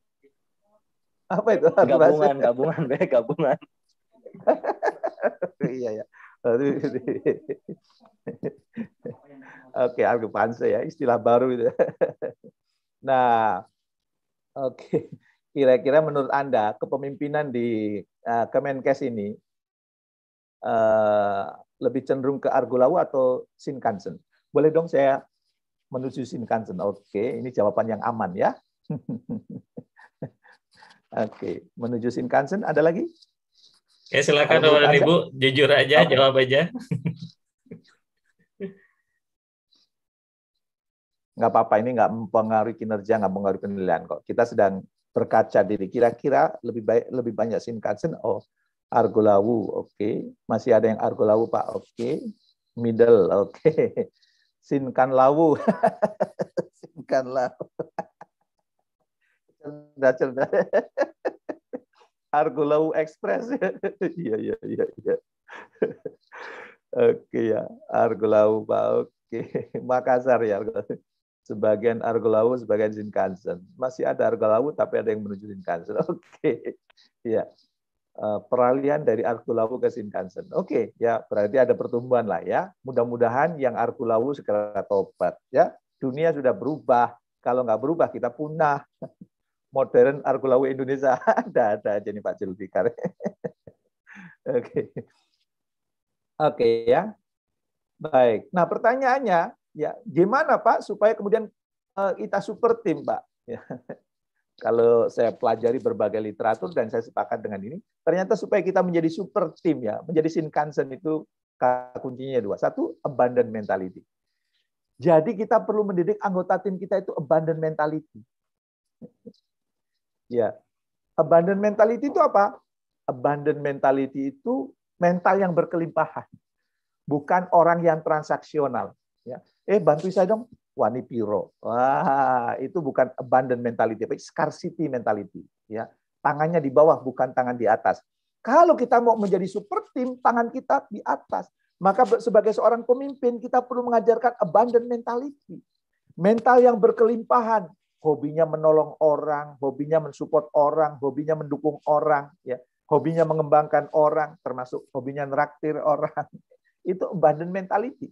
Apa itu? Argo Gabungan. Iya ya. Oke, Argo Panse ya, istilah baru itu. Nah, oke. Kira-kira menurut Anda kepemimpinan di Kemenkes ini lebih cenderung ke Argolawu atau Shinkansen? Boleh dong saya menuju Shinkansen. Oke, ini jawaban yang aman ya. Oke, menuju Shinkansen ada lagi? Ya, silakan Bapak dan Ibu, jujur aja, jawab aja. Nggak apa-apa, ini nggak mempengaruhi kinerja, nggak mempengaruhi penilaian kok. Kita sedang berkaca diri. Kira-kira lebih banyak Shinkansen. Oh, Argolawu, oke. Masih ada yang Argolawu, Pak. Oke. Middle, oke. Shinkanlawu. Shinkanlawu. Cerdas. Argolawu Express. Iya. Oke ya, Argolawu, Pak. Oke. Makassar ya. Sebagian Argolawu, sebagian Shinkansen. Masih ada Argolawu, tapi ada yang menuju Shinkansen. Oke. Ya. Peralihan dari Argolawu ke Shinkansen. Oke, ya berarti ada pertumbuhan lah ya. Mudah-mudahan yang Argolawu segera tobat ya. Dunia sudah berubah. Kalau nggak berubah kita punah. Modern Argolawu Indonesia ada aja nih Pak Zulfikar. Oke ya. Baik. Nah pertanyaannya ya gimana Pak supaya kemudian kita super tim Pak? Ya. Kalau saya pelajari berbagai literatur dan saya sepakat dengan ini, ternyata supaya kita menjadi super team ya, menjadi Shinkansen itu kuncinya dua. Satu, abundant mentality. Jadi kita perlu mendidik anggota tim kita itu abundant mentality. Ya, abundant mentality itu apa? Abundant mentality itu mental yang berkelimpahan, bukan orang yang transaksional. Ya, bantu saya dong. Wani piro. Wah, itu bukan abundant mentality, tapi scarcity mentality. Ya, tangannya di bawah, bukan tangan di atas. Kalau kita mau menjadi super team, tangan kita di atas. Maka sebagai seorang pemimpin, kita perlu mengajarkan abundant mentality. Mental yang berkelimpahan. Hobinya menolong orang, hobinya mensupport orang, hobinya mendukung orang, ya, hobinya mengembangkan orang, termasuk hobinya neraktir orang. Itu abundant mentality.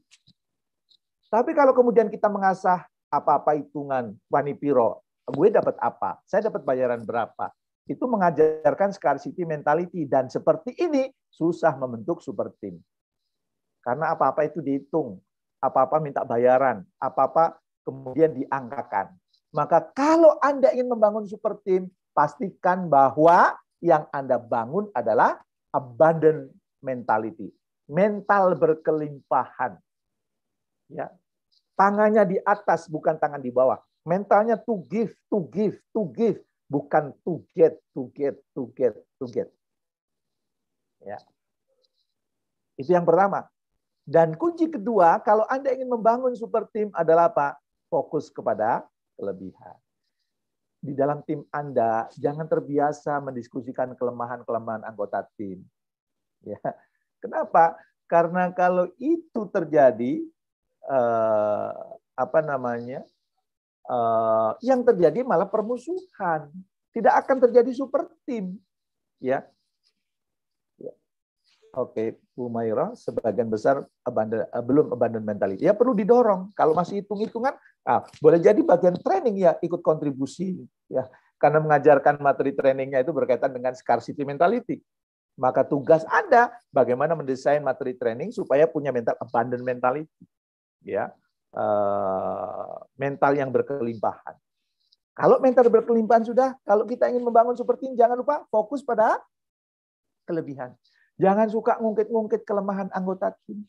Tapi kalau kemudian kita mengasah apa-apa hitungan, Wani piro, gue dapat apa? Saya dapat bayaran berapa? Itu mengajarkan scarcity mentality. Dan seperti ini susah membentuk super team. Karena apa-apa itu dihitung. Apa-apa minta bayaran. Apa-apa kemudian diangkakan. Maka kalau Anda ingin membangun super team, pastikan bahwa yang Anda bangun adalah abundant mentality. Mental berkelimpahan. Ya, tangannya di atas, bukan tangan di bawah. Mentalnya to give, bukan to get. Ya. Itu yang pertama. Dan kunci kedua, kalau Anda ingin membangun super team adalah apa? Fokus kepada kelebihan. Di dalam tim Anda, jangan terbiasa mendiskusikan kelemahan-kelemahan anggota tim. Ya. Kenapa? Karena kalau itu terjadi, yang terjadi malah permusuhan. Tidak akan terjadi super team. Ya. Oke, Bu Maira, sebagian besar belum abundant mentality. Ya perlu didorong. Kalau masih hitung-hitungan, boleh jadi bagian training ya ikut kontribusi. Ya, karena mengajarkan materi trainingnya itu berkaitan dengan scarcity mentality. Maka tugas Anda bagaimana mendesain materi training supaya punya mental abundant mentality. Ya, mental yang berkelimpahan. Kalau mental berkelimpahan sudah, kalau kita ingin membangun super team, jangan lupa fokus pada kelebihan. Jangan suka ngungkit-ngungkit kelemahan anggota tim.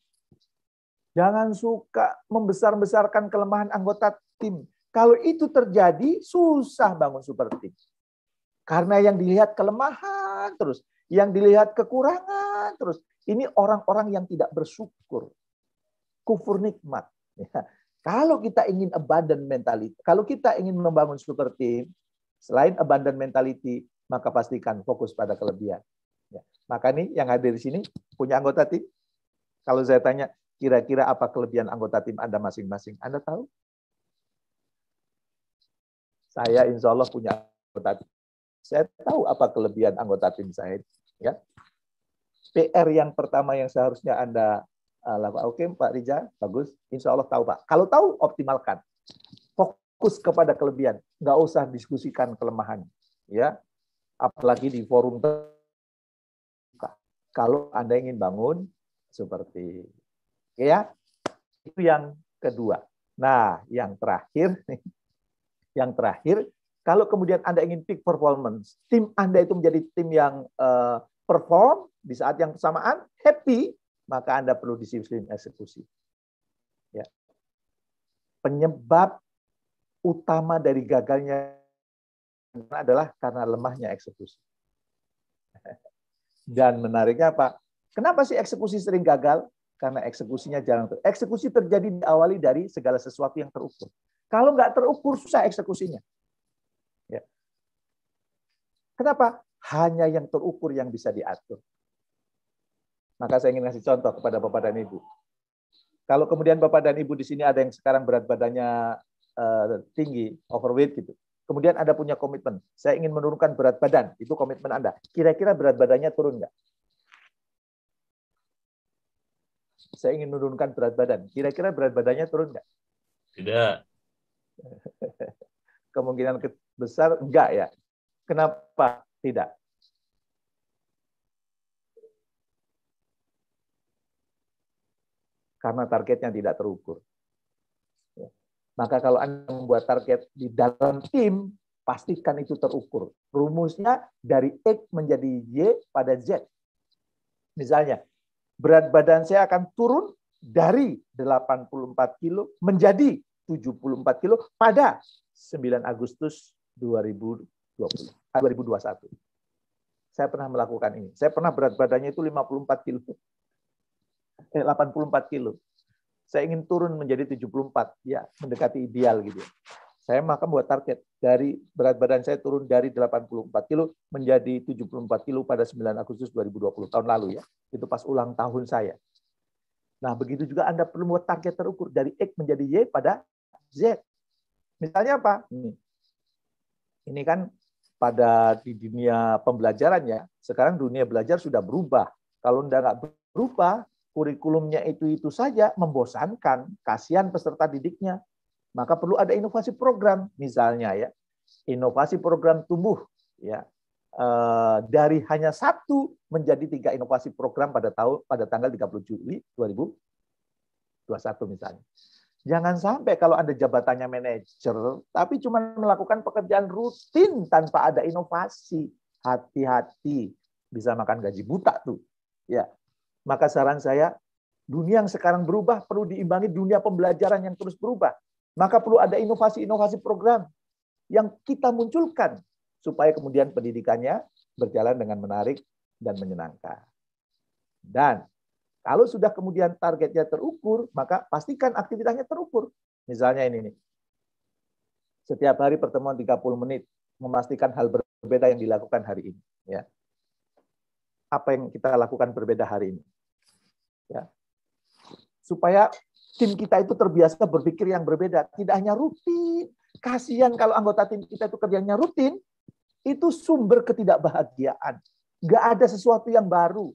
Jangan suka membesar-besarkan kelemahan anggota tim. Kalau itu terjadi, susah bangun super team. Karena yang dilihat kelemahan terus, yang dilihat kekurangan terus. Ini orang-orang yang tidak bersyukur. Kufur nikmat. Ya. Kalau kita ingin abundant mentality, kalau kita ingin membangun super team, selain abundant mentality, maka pastikan fokus pada kelebihan. Ya. Maka nih yang hadir di sini punya anggota tim. Kalau saya tanya, kira-kira apa kelebihan anggota tim Anda masing-masing? Anda tahu? Saya insya Allah punya anggota tim. Saya tahu apa kelebihan anggota tim saya. Ya. PR yang pertama yang seharusnya Anda lakukan. Oke, Pak Rija, bagus. Insya Allah tahu, Pak. Kalau tahu, optimalkan. Fokus kepada kelebihan. Nggak usah diskusikan kelemahan. Ya. Apalagi di forum terbuka. kalau Anda ingin bangun seperti ya, itu yang kedua. Nah, yang terakhir, kalau kemudian Anda ingin peak performance, tim Anda itu menjadi tim yang perform di saat yang bersamaan, happy, maka Anda perlu disiplin eksekusi. Ya. Penyebab utama dari gagalnya adalah karena lemahnya eksekusi. Dan menariknya apa? Kenapa sih eksekusi sering gagal? Karena eksekusinya jarang. Eksekusi terjadi diawali dari segala sesuatu yang terukur. Kalau nggak terukur, susah eksekusinya. Ya. Kenapa? Hanya yang terukur yang bisa diatur. Maka saya ingin kasih contoh kepada Bapak dan Ibu. Kalau kemudian Bapak dan Ibu di sini ada yang sekarang berat badannya tinggi, overweight gitu. Kemudian Anda punya komitmen, saya ingin menurunkan berat badan, itu komitmen Anda. Kira-kira berat badannya turun nggak? Saya ingin menurunkan berat badan, kira-kira berat badannya turun nggak? Tidak. Kemungkinan besar enggak ya. Kenapa tidak? Karena targetnya tidak terukur. Maka kalau Anda membuat target di dalam tim, pastikan itu terukur. Rumusnya dari X menjadi Y pada Z. Misalnya, berat badan saya akan turun dari 84 kilo menjadi 74 kilo pada 9 Agustus 2021. Saya pernah melakukan ini. Saya pernah berat badannya itu 84 kilo. 84 kilo. Saya ingin turun menjadi 74, ya mendekati ideal gitu. Saya maka buat target dari berat badan saya turun dari 84 kilo menjadi 74 kilo pada 9 Agustus 2020 tahun lalu ya. Itu pas ulang tahun saya. Nah, begitu juga Anda perlu buat target terukur dari X menjadi Y pada Z. Misalnya apa? Ini kan pada di dunia pembelajaran ya. Sekarang dunia belajar sudah berubah. Kalau Anda nggak berubah, kurikulumnya itu saja, membosankan, kasihan peserta didiknya. Maka perlu ada inovasi program, misalnya ya, inovasi program tumbuh, ya, dari hanya 1 menjadi 3 inovasi program pada tanggal 30 Juli 2021 misalnya. Jangan sampai kalau Anda jabatannya manajer, tapi cuma melakukan pekerjaan rutin tanpa ada inovasi. Hati-hati, bisa makan gaji buta tuh. Ya. Maka saran saya, dunia yang sekarang berubah perlu diimbangi dunia pembelajaran yang terus berubah. Maka perlu ada inovasi-inovasi program yang kita munculkan supaya kemudian pendidikannya berjalan dengan menarik dan menyenangkan. Dan kalau sudah kemudian targetnya terukur, maka pastikan aktivitasnya terukur. Misalnya ini nih. Setiap hari pertemuan 30 menit, memastikan hal berbeda yang dilakukan hari ini, ya. Apa yang kita lakukan berbeda hari ini. Ya. Supaya tim kita itu terbiasa berpikir yang berbeda. Tidak hanya rutin. Kasihan kalau anggota tim kita itu kerjanya rutin, itu sumber ketidakbahagiaan. Nggak ada sesuatu yang baru.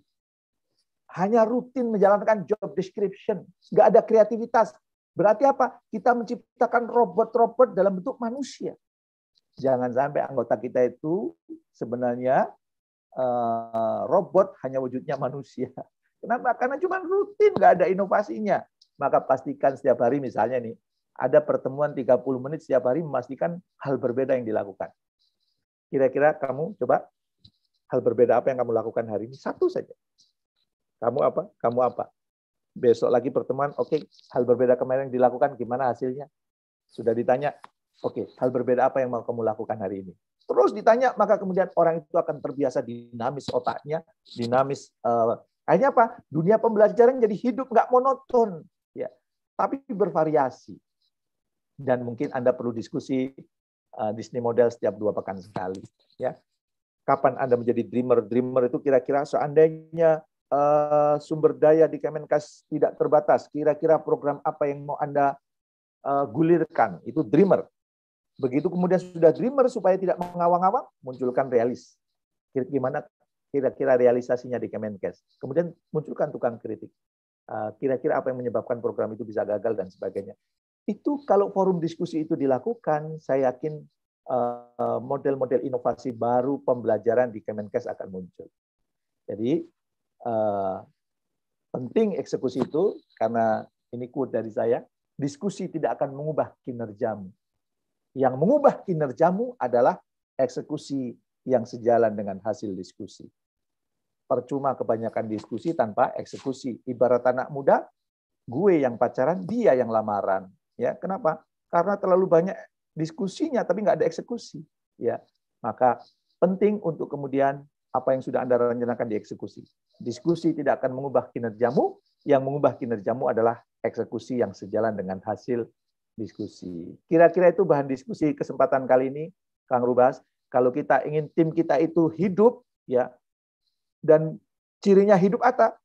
Hanya rutin menjalankan job description. Nggak ada kreativitas. Berarti apa? Kita menciptakan robot-robot dalam bentuk manusia. Jangan sampai anggota kita itu sebenarnya robot hanya wujudnya manusia. Kenapa? Karena cuma rutin, nggak ada inovasinya. Maka pastikan setiap hari misalnya nih, ada pertemuan 30 menit setiap hari memastikan hal berbeda yang dilakukan. Kira-kira kamu coba hal berbeda apa yang kamu lakukan hari ini? 1 saja. Kamu apa? Kamu apa? Besok lagi pertemuan, oke, hal berbeda kemarin yang dilakukan, gimana hasilnya? Sudah ditanya, oke, hal berbeda apa yang mau kamu lakukan hari ini? Terus ditanya, maka kemudian orang itu akan terbiasa dinamis otaknya, dinamis. Akhirnya apa? Dunia pembelajaran jadi hidup nggak monoton, ya, tapi bervariasi. Dan mungkin Anda perlu diskusi Disney model setiap 2 pekan sekali, ya. Kapan Anda menjadi dreamer? Dreamer itu kira-kira seandainya sumber daya di Kemenkes tidak terbatas, kira-kira program apa yang mau Anda gulirkan? Itu dreamer. Begitu kemudian sudah dreamer, supaya tidak mengawang-awang, munculkan realis. Gimana kira-kira realisasinya di Kemenkes? Kemudian munculkan tukang kritik. Kira-kira apa yang menyebabkan program itu bisa gagal dan sebagainya. Itu kalau forum diskusi itu dilakukan, saya yakin model-model inovasi baru pembelajaran di Kemenkes akan muncul. Jadi Penting eksekusi itu karena ini quote dari saya, diskusi tidak akan mengubah kinerjamu. Yang mengubah kinerjamu adalah eksekusi yang sejalan dengan hasil diskusi. Percuma kebanyakan diskusi tanpa eksekusi. Ibarat anak muda, gue yang pacaran, dia yang lamaran. Ya, kenapa? Karena terlalu banyak diskusinya tapi nggak ada eksekusi. Ya, maka penting untuk kemudian apa yang sudah Anda rencanakan dieksekusi. Diskusi tidak akan mengubah kinerjamu, yang mengubah kinerjamu adalah eksekusi yang sejalan dengan hasil diskusi. Kira-kira itu bahan diskusi kesempatan kali ini, Kang Rubas. Kalau kita ingin tim kita itu hidup, ya, dan cirinya hidup apa?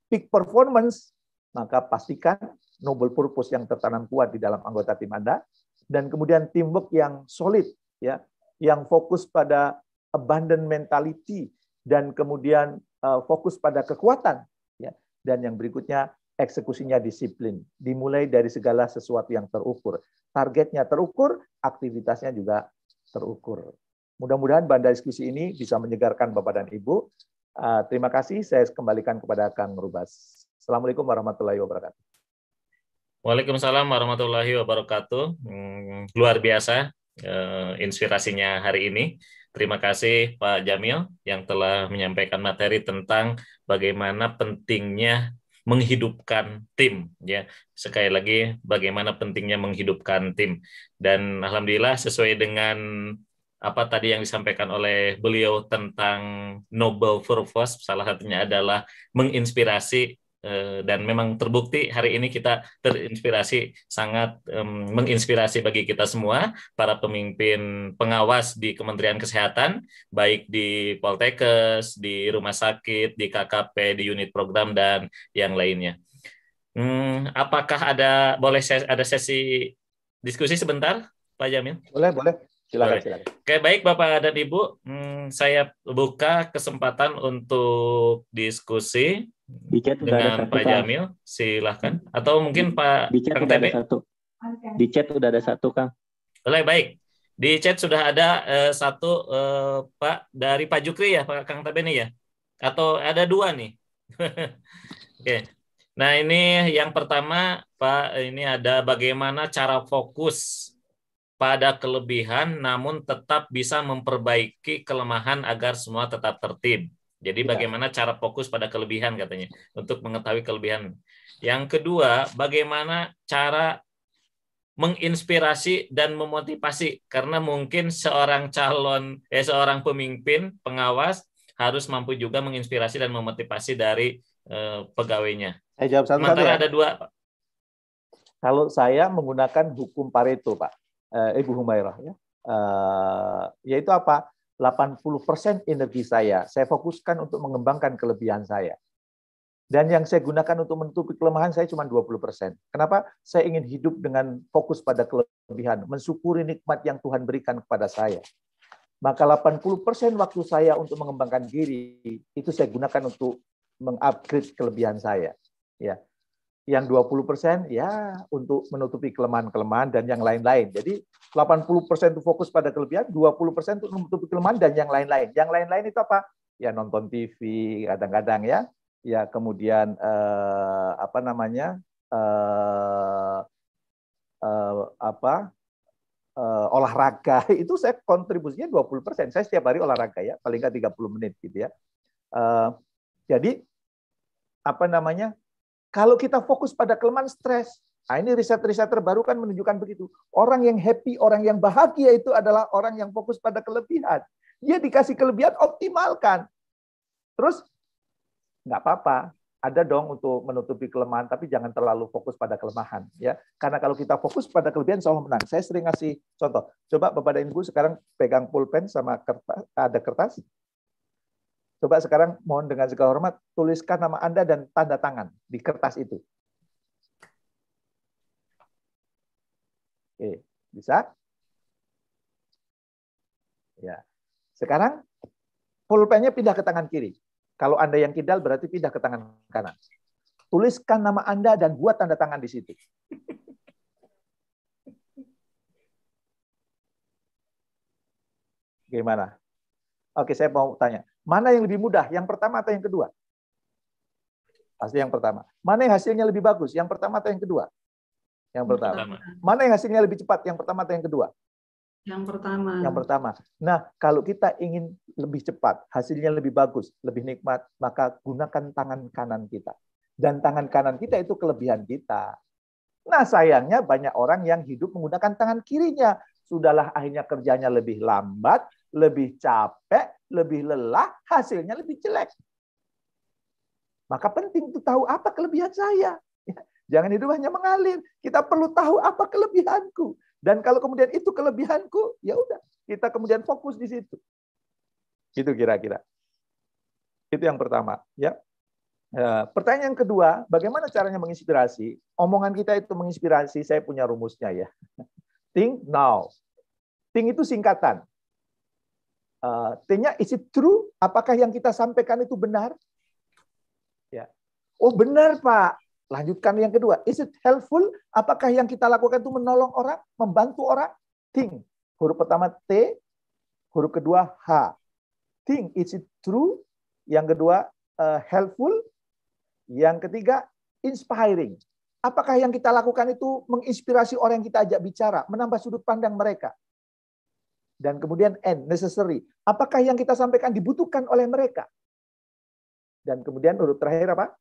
Peak performance, maka pastikan noble purpose yang tertanam kuat di dalam anggota tim Anda, dan kemudian teamwork yang solid, ya, yang fokus pada abundant mentality, dan kemudian fokus pada kekuatan, ya. Dan yang berikutnya eksekusinya disiplin, dimulai dari segala sesuatu yang terukur, targetnya terukur, aktivitasnya juga terukur. Mudah-mudahan bahan diskusi ini bisa menyegarkan Bapak dan Ibu. Terima kasih, saya kembalikan kepada Kang Rubas. Assalamualaikum warahmatullahi wabarakatuh. Waalaikumsalam warahmatullahi wabarakatuh. Luar biasa inspirasinya hari ini. Terima kasih Pak Jamil yang telah menyampaikan materi tentang bagaimana pentingnya menghidupkan tim, ya. Sekali lagi bagaimana pentingnya menghidupkan tim, dan alhamdulillah sesuai dengan apa tadi yang disampaikan oleh beliau tentang noble purpose, salah satunya adalah menginspirasi. Dan memang terbukti hari ini kita terinspirasi, sangat menginspirasi bagi kita semua, para pemimpin pengawas di Kementerian Kesehatan, baik di Poltekkes, di rumah sakit, di KKP, di unit program, dan yang lainnya. Apakah ada sesi diskusi sebentar, Pak Jamil? Boleh. Silakan. Oke, baik Bapak dan Ibu, saya buka kesempatan untuk diskusi dengan Pak Jamil, silahkan. Atau mungkin Pak Kang TB. Di chat udah ada satu, Kang. Boleh, baik. Di chat sudah ada satu, Pak, dari Pak Jukri ya, Pak Kang TB nih ya? Atau ada dua nih? Oke. Nah, ini yang pertama, Pak, ini ada bagaimana cara fokus pada kelebihan namun tetap bisa memperbaiki kelemahan agar semua tetap tertib. Jadi bagaimana cara fokus pada kelebihan katanya untuk mengetahui kelebihan. Yang kedua, bagaimana cara menginspirasi dan memotivasi, karena mungkin seorang seorang pemimpin pengawas harus mampu juga menginspirasi dan memotivasi dari pegawainya. Saya jawab satu-satu ya. Ada dua, Pak. Kalau saya menggunakan hukum Pareto, Pak. Ibu Humairah, ya. Yaitu apa? 80% energi saya fokuskan untuk mengembangkan kelebihan saya. Dan yang saya gunakan untuk menutupi kelemahan saya cuma 20%. Kenapa? Saya ingin hidup dengan fokus pada kelebihan, mensyukuri nikmat yang Tuhan berikan kepada saya. Maka 80% waktu saya untuk mengembangkan diri, itu saya gunakan untuk mengupgrade kelebihan saya. Ya. Yang 20% ya untuk menutupi kelemahan-kelemahan dan yang lain-lain. Jadi 80% itu fokus pada kelebihan, 20% untuk menutupi kelemahan dan yang lain-lain. Yang lain-lain itu apa? Ya nonton TV kadang-kadang ya. Ya kemudian olahraga itu saya kontribusinya 20%. Saya setiap hari olahraga ya, paling nggak 30 menit gitu ya. Jadi kalau kita fokus pada kelemahan, stres. Nah, ini riset-riset terbaru kan menunjukkan begitu. Orang yang happy, orang yang bahagia itu adalah orang yang fokus pada kelebihan. Dia dikasih kelebihan, optimalkan. Terus, nggak apa-apa. Ada dong untuk menutupi kelemahan, tapi jangan terlalu fokus pada kelemahan. Ya, karena kalau kita fokus pada kelebihan, selalu menang. Saya sering ngasih contoh. Coba Bapak dan Ibu sekarang pegang pulpen sama kertas, ada kertas. Coba sekarang mohon dengan segala hormat tuliskan nama Anda dan tanda tangan di kertas itu. Oke, bisa? Ya. Sekarang pulpennya pindah ke tangan kiri. Kalau Anda yang kidal berarti pindah ke tangan kanan. Tuliskan nama Anda dan buat tanda tangan di situ. Gimana? Oke, saya mau tanya. Mana yang lebih mudah? Yang pertama atau yang kedua? Pasti yang pertama. Mana yang hasilnya lebih bagus? Yang pertama atau yang kedua? Yang pertama. Mana yang hasilnya lebih cepat? Yang pertama atau yang kedua? Yang pertama. Yang pertama. Nah, kalau kita ingin lebih cepat, hasilnya lebih bagus, lebih nikmat, maka gunakan tangan kanan kita. Dan tangan kanan kita itu kelebihan kita. Nah, sayangnya banyak orang yang hidup menggunakan tangan kirinya. Sudahlah akhirnya kerjanya lebih lambat, lebih capek, lebih lelah, hasilnya lebih jelek. Maka penting untuk tahu apa kelebihan saya. Jangan hidup hanya mengalir. Kita perlu tahu apa kelebihanku. Dan kalau kemudian itu kelebihanku, ya udah, kita kemudian fokus di situ. Itu kira-kira. Itu yang pertama, ya. Pertanyaan yang kedua, bagaimana caranya menginspirasi? Omongan kita itu menginspirasi, saya punya rumusnya ya. Think now. Think itu singkatan. T-nya is it true? Apakah yang kita sampaikan itu benar? Ya. Oh benar Pak. Lanjutkan yang kedua. Is it helpful? Apakah yang kita lakukan itu menolong orang, membantu orang? Think. Huruf pertama T, huruf kedua H. Think, is it true? Yang kedua helpful. Yang ketiga inspiring. Apakah yang kita lakukan itu menginspirasi orang yang kita ajak bicara, menambah sudut pandang mereka? Dan kemudian N, necessary. Apakah yang kita sampaikan dibutuhkan oleh mereka? Dan kemudian huruf terakhir apa?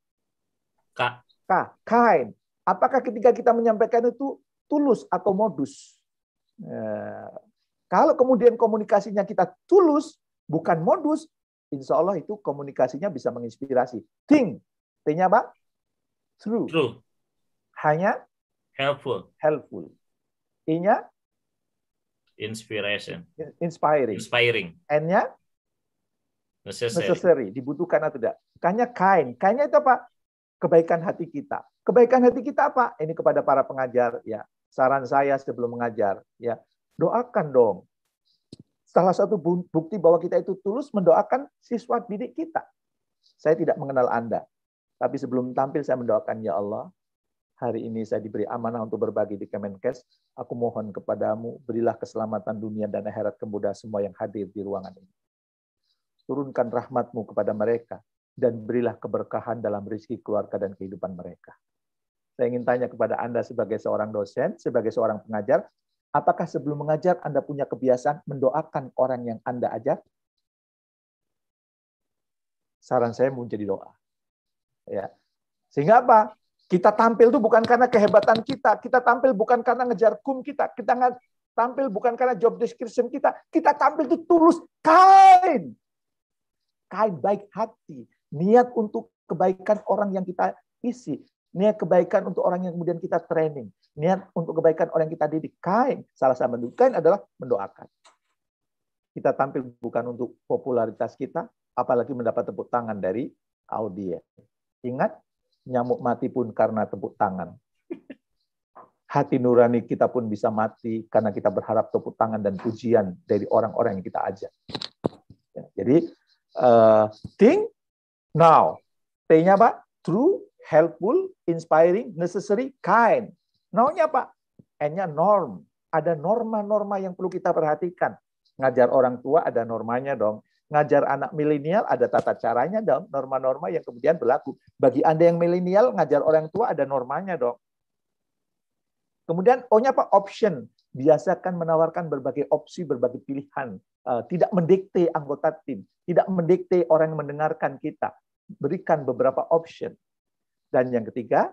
K. K, kind. Apakah ketika kita menyampaikan itu tulus atau modus? Kalau kemudian komunikasinya kita tulus, bukan modus, insya Allah itu komunikasinya bisa menginspirasi. Think. T-nya apa? True. True. Hanya Helpful. helpful. I-nya Inspiration. inspiring. Inspiring. N-nya Necessary. necessary. Dibutuhkan atau tidak. K-nya kind. K-nya itu apa? Kebaikan hati kita. Kebaikan hati kita apa? Ini kepada para pengajar ya. Saran saya sebelum mengajar ya, doakan dong. Salah satu bukti bahwa kita itu tulus mendoakan siswa didik kita. Saya tidak mengenal Anda, tapi sebelum tampil saya mendoakan, ya Allah, hari ini saya diberi amanah untuk berbagi di Kemenkes. Aku mohon kepadamu, berilah keselamatan dunia dan akhirat kepada semua yang hadir di ruangan ini. Turunkan rahmat-Mu kepada mereka dan berilah keberkahan dalam rezeki keluarga dan kehidupan mereka. Saya ingin tanya kepada Anda sebagai seorang dosen, sebagai seorang pengajar, apakah sebelum mengajar Anda punya kebiasaan mendoakan orang yang Anda ajar? Saran saya menjadi doa. Ya. Sehingga apa? Kita tampil itu bukan karena kehebatan kita tampil bukan karena ngejar kum kita tampil bukan karena job description kita tampil itu tulus, kind, baik hati, niat untuk kebaikan orang yang kita isi, niat kebaikan untuk orang yang kemudian kita training, niat untuk kebaikan orang yang kita didik, kind. Salah satu bentuk kind adalah mendoakan. Kita tampil bukan untuk popularitas kita, apalagi mendapat tepuk tangan dari audiens. Ingat, nyamuk mati pun karena tepuk tangan. Hati nurani kita pun bisa mati karena kita berharap tepuk tangan dan pujian dari orang-orang yang kita ajak. Jadi, think now. T-nya apa? True, helpful, inspiring, necessary, kind. Now-nya apa? N-nya norm. Ada norma-norma yang perlu kita perhatikan. Ngajar orang tua ada normanya dong. Ngajar anak milenial ada tata caranya dong, norma-norma yang kemudian berlaku. Bagi Anda yang milenial, ngajar orang tua ada normanya dong. Kemudian O-nya apa? Option. Biasakan menawarkan berbagai opsi, berbagai pilihan. Tidak mendikte anggota tim, tidak mendikte orang yang mendengarkan kita. Berikan beberapa option. Dan yang ketiga,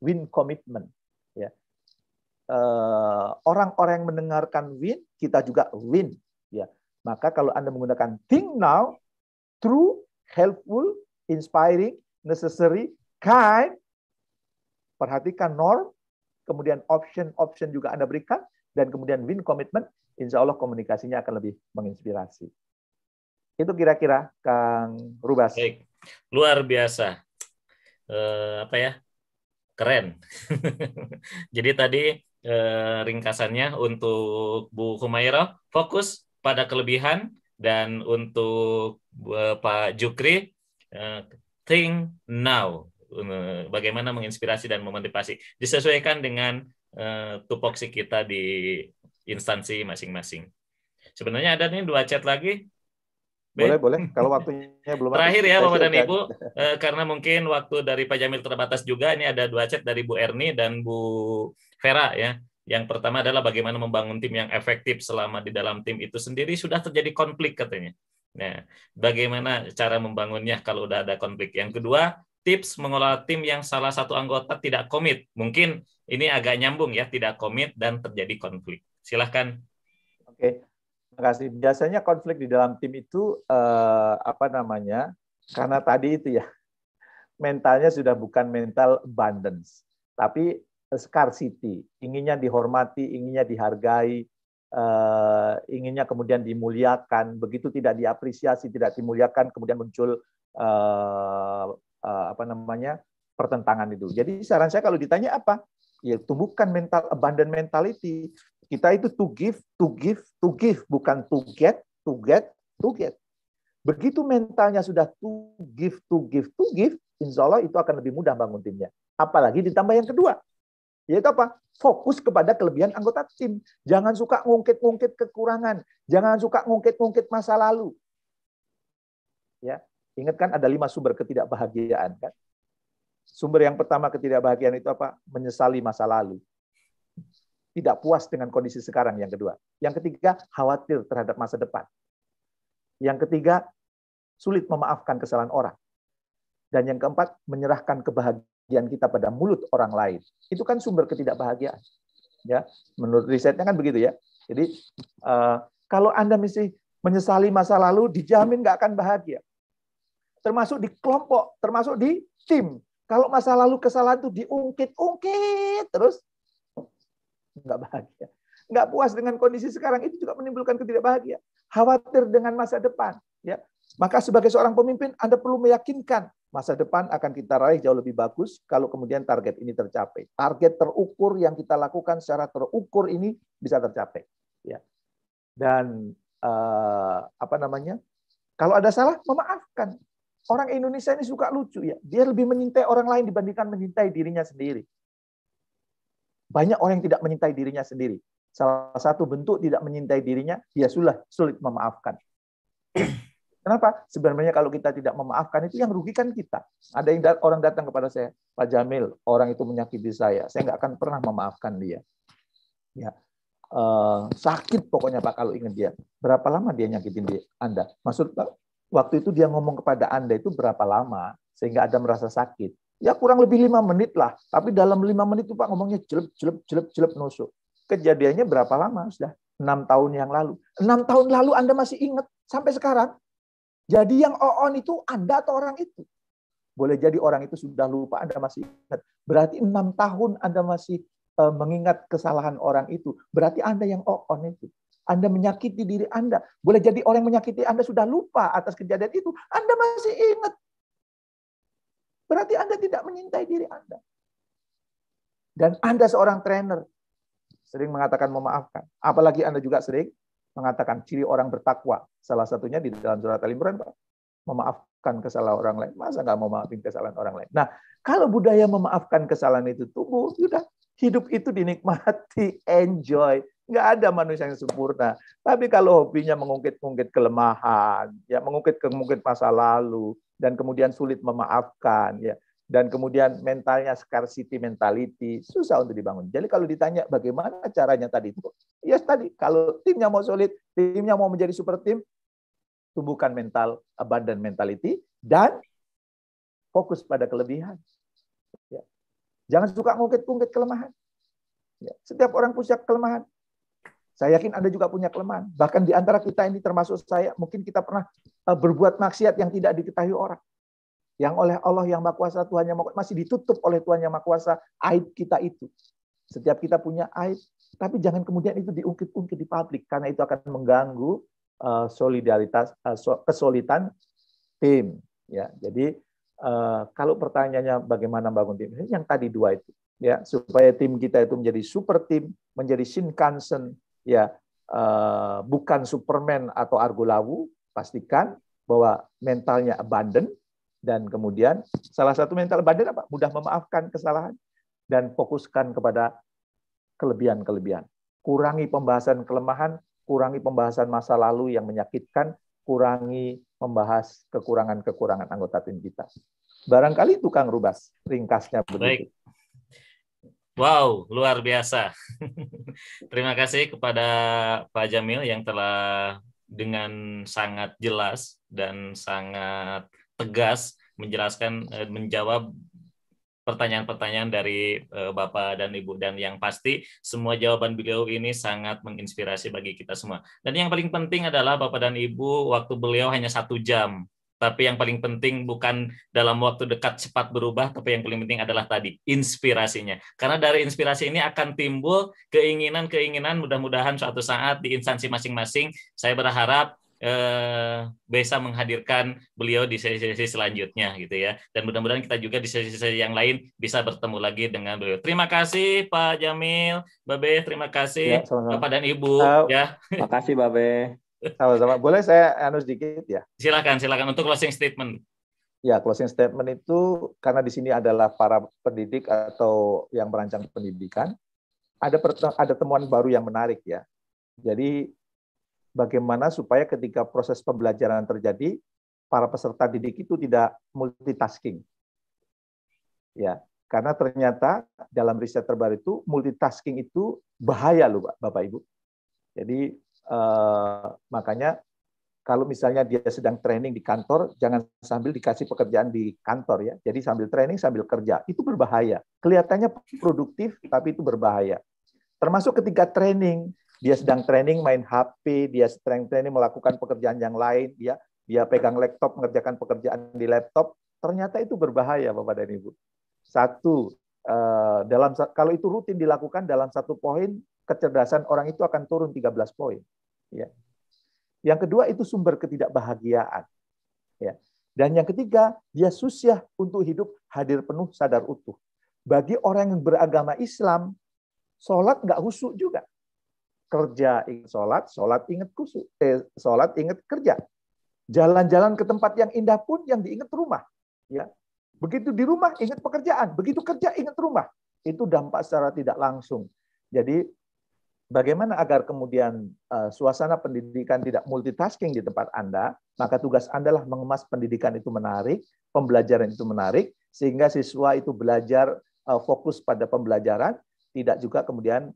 win commitment. Ya. Orang-orang yang mendengarkan win, kita juga win. Ya. Maka kalau Anda menggunakan think now, true, helpful, inspiring, necessary, kind, perhatikan norm, kemudian option juga Anda berikan, dan kemudian win commitment, insya Allah komunikasinya akan lebih menginspirasi. Itu kira-kira, Kang Rubas. Baik, luar biasa. Keren. Jadi tadi ringkasannya untuk Bu Humaira, fokus pada kelebihan, dan untuk Pak Jukri, think now, bagaimana menginspirasi dan memotivasi, disesuaikan dengan tupoksi kita di instansi masing-masing. Sebenarnya ada nih 2 chat lagi. Boleh. Kalau waktunya belum habis. Terakhir ya Bapak dan Ibu, karena mungkin waktu dari Pak Jamil terbatas juga, ini ada 2 chat dari Bu Erni dan Bu Vera ya. Yang pertama adalah bagaimana membangun tim yang efektif selama di dalam tim itu sendiri sudah terjadi konflik katanya. Nah, bagaimana cara membangunnya kalau udah ada konflik. Yang kedua, tips mengelola tim yang salah satu anggota tidak komit. Mungkin ini agak nyambung ya, tidak komit dan terjadi konflik. Silahkan. Oke. Terima kasih. Biasanya konflik di dalam tim itu karena tadi itu ya, mentalnya sudah bukan mental abundance, tapi scarcity, inginnya dihormati, inginnya dihargai, inginnya kemudian dimuliakan. Begitu tidak diapresiasi, tidak dimuliakan, kemudian muncul pertentangan itu. Jadi saran saya kalau ditanya apa, ya tumbuhkan mental abundant mentality. Kita itu to give, bukan to get. Begitu mentalnya sudah to give, insya Allah itu akan lebih mudah bangun timnya. Apalagi ditambah yang kedua, yaitu apa? Fokus kepada kelebihan anggota tim. Jangan suka ngungkit-ngungkit kekurangan. Jangan suka ngungkit-ngungkit masa lalu. Ya, ingat kan ada 5 sumber ketidakbahagiaan kan? Sumber yang pertama ketidakbahagiaan itu apa? Menyesali masa lalu. Tidak puas dengan kondisi sekarang, yang kedua. Yang ketiga, khawatir terhadap masa depan. Yang ketiga, sulit memaafkan kesalahan orang. Dan yang keempat, menyerahkan kebahagiaan kita pada mulut orang lain. Itu kan sumber ketidakbahagiaan. Ya, menurut risetnya kan begitu ya. Jadi, kalau Anda mesti menyesali masa lalu, dijamin nggak akan bahagia. Termasuk di kelompok, termasuk di tim. Kalau masa lalu kesalahan itu diungkit-ungkit terus, nggak bahagia. Nggak puas dengan kondisi sekarang, itu juga menimbulkan ketidakbahagiaan. Khawatir dengan masa depan. Ya. Maka sebagai seorang pemimpin, Anda perlu meyakinkan masa depan akan kita raih jauh lebih bagus kalau kemudian target ini tercapai. Target terukur yang kita lakukan secara terukur ini bisa tercapai. Ya. Dan kalau ada salah, memaafkan. Orang Indonesia ini suka lucu ya. Dia lebih menyintai orang lain dibandingkan menyintai dirinya sendiri. Banyak orang yang tidak menyintai dirinya sendiri. Salah satu bentuk tidak menyintai dirinya, dia sulit memaafkan. Kenapa? Sebenarnya kalau kita tidak memaafkan, itu yang rugikan kita. Ada yang orang datang kepada saya, Pak Jamil, orang itu menyakiti saya nggak akan pernah memaafkan dia. Ya, sakit pokoknya Pak kalau ingat dia. Berapa lama dia nyakitin Anda? Maksud Pak, waktu itu dia ngomong kepada Anda itu berapa lama sehingga Anda merasa sakit? Ya kurang lebih 5 menit lah. Tapi dalam 5 menit itu Pak ngomongnya jelep nusuk. Kejadiannya berapa lama? Sudah 6 tahun yang lalu. 6 tahun lalu Anda masih ingat sampai sekarang. Jadi yang on itu Anda atau orang itu? Boleh jadi orang itu sudah lupa, Anda masih ingat. Berarti 6 tahun Anda masih mengingat kesalahan orang itu. Berarti Anda yang on itu. Anda menyakiti diri Anda. Boleh jadi orang yang menyakiti Anda sudah lupa atas kejadian itu. Anda masih ingat. Berarti Anda tidak menyintai diri Anda. Dan Anda seorang trainer, sering mengatakan memaafkan. Apalagi Anda juga sering mengatakan ciri orang bertakwa. Salah satunya di dalam surat Al-Imran, Pak. Memaafkan kesalahan orang lain. Masa nggak mau maafin kesalahan orang lain? Nah, kalau budaya memaafkan kesalahan itu tumbuh, sudah hidup itu dinikmati, enjoy. Nggak ada manusia yang sempurna. Tapi kalau hobinya mengungkit-ungkit kelemahan, ya mengungkit masa lalu, dan kemudian sulit memaafkan, ya, dan kemudian mentalnya scarcity mentality, susah untuk dibangun. Jadi kalau ditanya bagaimana caranya tadi itu, ya tadi kalau timnya mau solid, timnya mau menjadi super tim, tumbuhkan mental abundant mentality dan fokus pada kelebihan. Ya. Jangan suka ngungkit-ngungkit kelemahan. Ya. Setiap orang punya kelemahan. Saya yakin Anda juga punya kelemahan. Bahkan di antara kita ini termasuk saya, mungkin kita pernah berbuat maksiat yang tidak diketahui orang. Yang oleh Allah yang Maha Kuasa, Tuhan yang Maha Kuasa, masih ditutup oleh Tuhan yang Maha Kuasa aib kita itu. Setiap kita punya aib, tapi jangan kemudian itu diungkit-ungkit di publik, karena itu akan mengganggu solidaritas, kesulitan tim. Ya, jadi kalau pertanyaannya bagaimana bangun tim, yang tadi 2 itu, ya, supaya tim kita itu menjadi super tim, menjadi Shinkansen, ya, bukan Superman atau Argolawu. Pastikan bahwa mentalnya abundant, dan kemudian salah satu mental abundant apa? Mudah memaafkan kesalahan dan fokuskan kepada kelebihan-kelebihan. Kurangi pembahasan kelemahan, kurangi pembahasan masa lalu yang menyakitkan, kurangi membahas kekurangan-kekurangan anggota tim kita. Barangkali itu Kang Rubas, ringkasnya begitu. Baik. Wow, luar biasa. Terima kasih kepada Pak Jamil yang telah dengan sangat jelas dan sangat tegas menjelaskan, menjawab pertanyaan-pertanyaan dari Bapak dan Ibu, dan yang pasti semua jawaban beliau ini sangat menginspirasi bagi kita semua. Dan yang paling penting adalah Bapak dan Ibu, waktu beliau hanya 1 jam. Tapi yang paling penting bukan dalam waktu dekat cepat berubah, tapi yang paling penting adalah tadi, inspirasinya. Karena dari inspirasi ini akan timbul keinginan-keinginan, mudah-mudahan suatu saat di instansi masing-masing, saya berharap bisa menghadirkan beliau di sesi-sesi selanjutnya gitu ya. Dan mudah-mudahan kita juga di sesi-sesi yang lain bisa bertemu lagi dengan beliau. Terima kasih Pak Jamil, Babe, terima kasih Bapak dan Ibu. Ya. Terima kasih Babe. Sama-sama. Boleh saya sedikit ya? Silakan untuk closing statement. Ya, closing statement itu karena di sini adalah para pendidik atau yang merancang pendidikan, ada temuan baru yang menarik ya. Jadi bagaimana supaya ketika proses pembelajaran terjadi, para peserta didik itu tidak multitasking. Ya, karena ternyata dalam riset terbaru itu multitasking itu bahaya loh, Bapak Ibu. Jadi makanya kalau misalnya dia sedang training di kantor, jangan sambil dikasih pekerjaan di kantor ya. Jadi sambil training sambil kerja, itu berbahaya. Kelihatannya produktif, tapi itu berbahaya. Termasuk ketika training, dia sedang training main HP, dia sedang training melakukan pekerjaan yang lain, dia pegang laptop mengerjakan pekerjaan di laptop, ternyata itu berbahaya Bapak dan Ibu. Satu, kalau itu rutin dilakukan dalam 1 poin, kecerdasan orang itu akan turun 13 poin. Ya. Yang kedua itu sumber ketidakbahagiaan. Ya. Dan yang ketiga, dia susah untuk hidup hadir penuh sadar utuh. Bagi orang yang beragama Islam, sholat nggak khusyuk juga. Kerja ingat sholat, sholat ingat khusyuk. Sholat ingat kerja. Jalan-jalan ke tempat yang indah pun yang diingat rumah. Ya. Begitu di rumah ingat pekerjaan, begitu kerja ingat rumah. Itu dampak secara tidak langsung. Jadi bagaimana agar kemudian suasana pendidikan tidak multitasking di tempat Anda, maka tugas Anda lah mengemas pendidikan itu menarik, pembelajaran itu menarik, sehingga siswa itu belajar fokus pada pembelajaran, tidak juga kemudian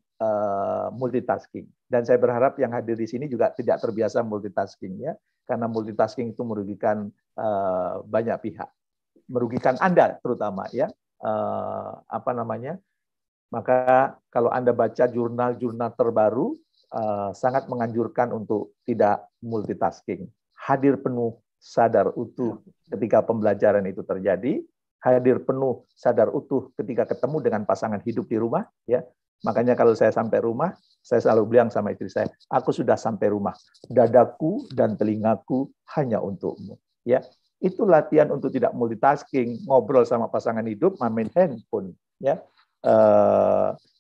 multitasking. Dan saya berharap yang hadir di sini juga tidak terbiasa multitasking ya, karena multitasking itu merugikan banyak pihak, merugikan Anda terutama ya, Maka kalau Anda baca jurnal-jurnal terbaru, sangat menganjurkan untuk tidak multitasking. Hadir penuh, sadar utuh ketika pembelajaran itu terjadi, hadir penuh, sadar utuh ketika ketemu dengan pasangan hidup di rumah. Ya, makanya kalau saya sampai rumah, saya selalu bilang sama istri saya, aku sudah sampai rumah, dadaku dan telingaku hanya untukmu. Ya, itu latihan untuk tidak multitasking, ngobrol sama pasangan hidup, main handphone. Ya.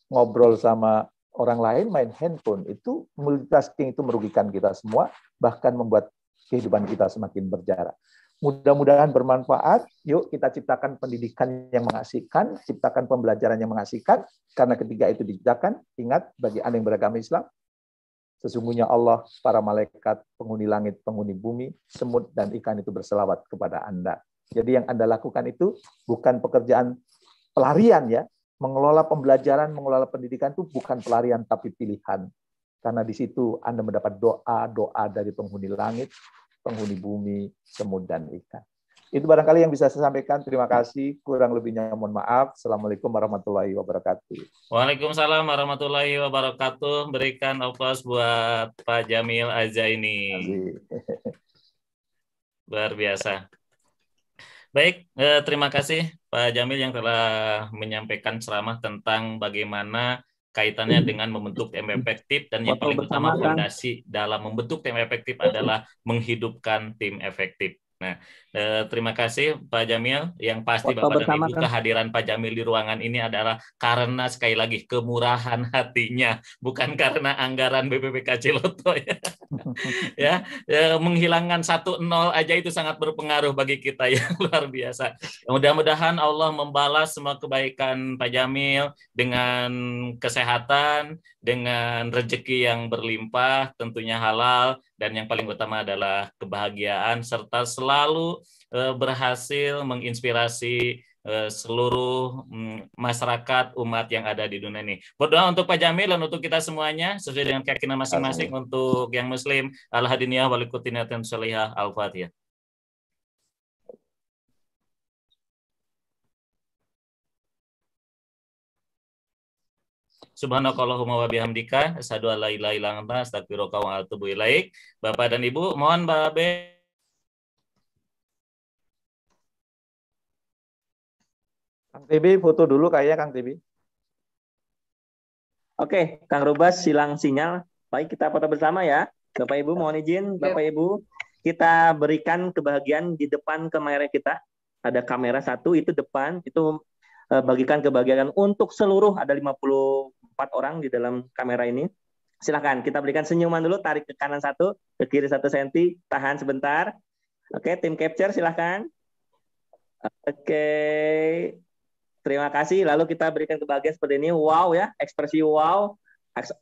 Ngobrol sama orang lain, main handphone, itu multitasking itu merugikan kita semua, bahkan membuat kehidupan kita semakin berjarak. Mudah-mudahan bermanfaat. Yuk kita ciptakan pendidikan yang mengasihkan, ciptakan pembelajaran yang mengasihkan, karena ketika itu diciptakan, ingat bagi Anda yang beragama Islam, sesungguhnya Allah, para malaikat, penghuni langit, penghuni bumi, semut dan ikan itu berselawat kepada Anda. Jadi yang Anda lakukan itu bukan pekerjaan pelarian ya. Mengelola pembelajaran, mengelola pendidikan itu bukan pelarian tapi pilihan. Karena di situ Anda mendapat doa-doa dari penghuni langit, penghuni bumi, semut dan ikan. Itu barangkali yang bisa saya sampaikan. Terima kasih. Kurang lebihnya mohon maaf. Assalamualaikum warahmatullahi wabarakatuh. Waalaikumsalam warahmatullahi wabarakatuh. Berikan aplaus buat Pak Jamil Azaini. Luar biasa. Baik, terima kasih Pak Jamil yang telah menyampaikan ceramah tentang bagaimana kaitannya dengan membentuk tim efektif, dan yang paling utama fondasi dalam membentuk tim efektif adalah menghidupkan tim efektif. Nah, terima kasih Pak Jamil. Yang pasti Bapak dan Ibu, kehadiran Pak Jamil di ruangan ini adalah karena sekali lagi kemurahan hatinya, bukan karena anggaran BPPKC Loto ya. Menghilangkan 1-0 aja itu sangat berpengaruh bagi kita yang luar biasa. Mudah-mudahan Allah membalas semua kebaikan Pak Jamil dengan kesehatan, dengan rezeki yang berlimpah, tentunya halal, dan yang paling utama adalah kebahagiaan, serta selalu berhasil menginspirasi seluruh masyarakat umat yang ada di dunia ini. Berdoa untuk Pak Jamil dan untuk kita semuanya sesuai dengan keyakinan masing-masing. Untuk yang Muslim, al-hadiniyah walikutinatan sholihah, al-fatihah. Subhanakallahumma wa bihamdika asyhadu an la ilaha illa anta astaghfiruka wa atubu ilaik. Bapak dan Ibu, mohon Mbak Be. Kang TB foto dulu kayaknya Kang TB. Oke, Kang Rubas silang sinyal. Baik, kita foto bersama ya. Bapak Ibu mohon izin, Bapak Ibu, kita berikan kebahagiaan di depan kamera kita. Ada kamera satu itu depan, itu bagikan kebahagiaan untuk seluruh, ada 54 orang di dalam kamera ini. Silakan kita berikan senyuman dulu, tarik ke kanan 1, ke kiri 1 senti, tahan sebentar. Oke, tim capture silakan. Oke. Terima kasih. Lalu kita berikan kebahagiaan seperti ini. Wow ya, ekspresi wow.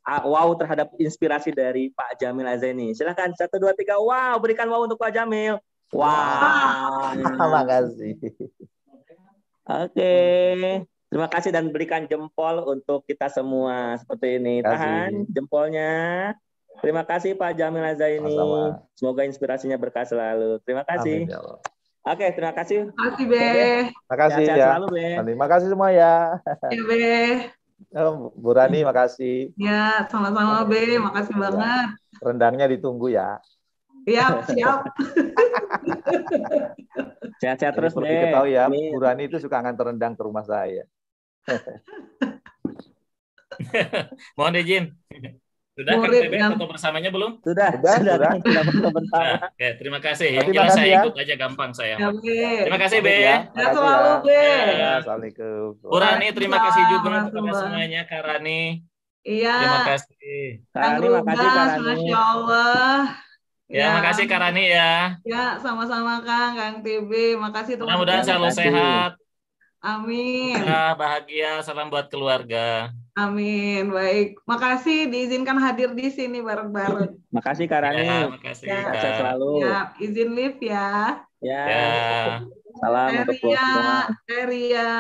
Wow terhadap inspirasi dari Pak Jamil Azaini. Silakan 1, 2, 3. Wow, berikan wow untuk Pak Jamil. Wow. Terima kasih. Oke. Terima kasih dan berikan jempol untuk kita semua seperti ini. Tahan jempolnya. Terima kasih Pak Jamil Azaini. Semoga inspirasinya berkah selalu. Terima kasih. Amin, ya Allah. Oke, terima kasih. Terima kasih, Be. Terima kasih Sehat ya. selalu, Be. Terima kasih semua ya. Ya, Be. Bu Rani, makasih. Ya, sama-sama, Be. Makasih banget. Rendangnya ditunggu ya. Siap. Sehat-sehat terus, Be. Diketahui ya, Bu Rani itu suka nganter rendang ke rumah saya. Mohon izin. Sudah kan TB foto bersamanya belum? Sudah. Kita foto bersama. Oke, terima kasih. Yang jelas saya ikut aja gampang saya. Ya, Be. Terima kasih, Be. Ya, selalu, Be. Assalamualaikum. Bu Rani, terima kasih juga kepada semuanya, Kak Rani. Iya. Terima kasih. Kak Rani, makasih Kak Rani. Masya Allah. Ya, makasih Kak Rani ya. Ya, sama-sama Kang TB. Makasih teman-teman. Mudah-mudahan selalu sehat. Amin. Bahagia, salam buat keluarga. Amin, baik. Makasih diizinkan hadir di sini bareng-bareng. Makasih Kak Rani. Ya, makasih. Sehat selalu. Ya, izin live ya. Ya. Ya. Salam untuk semua. Ria.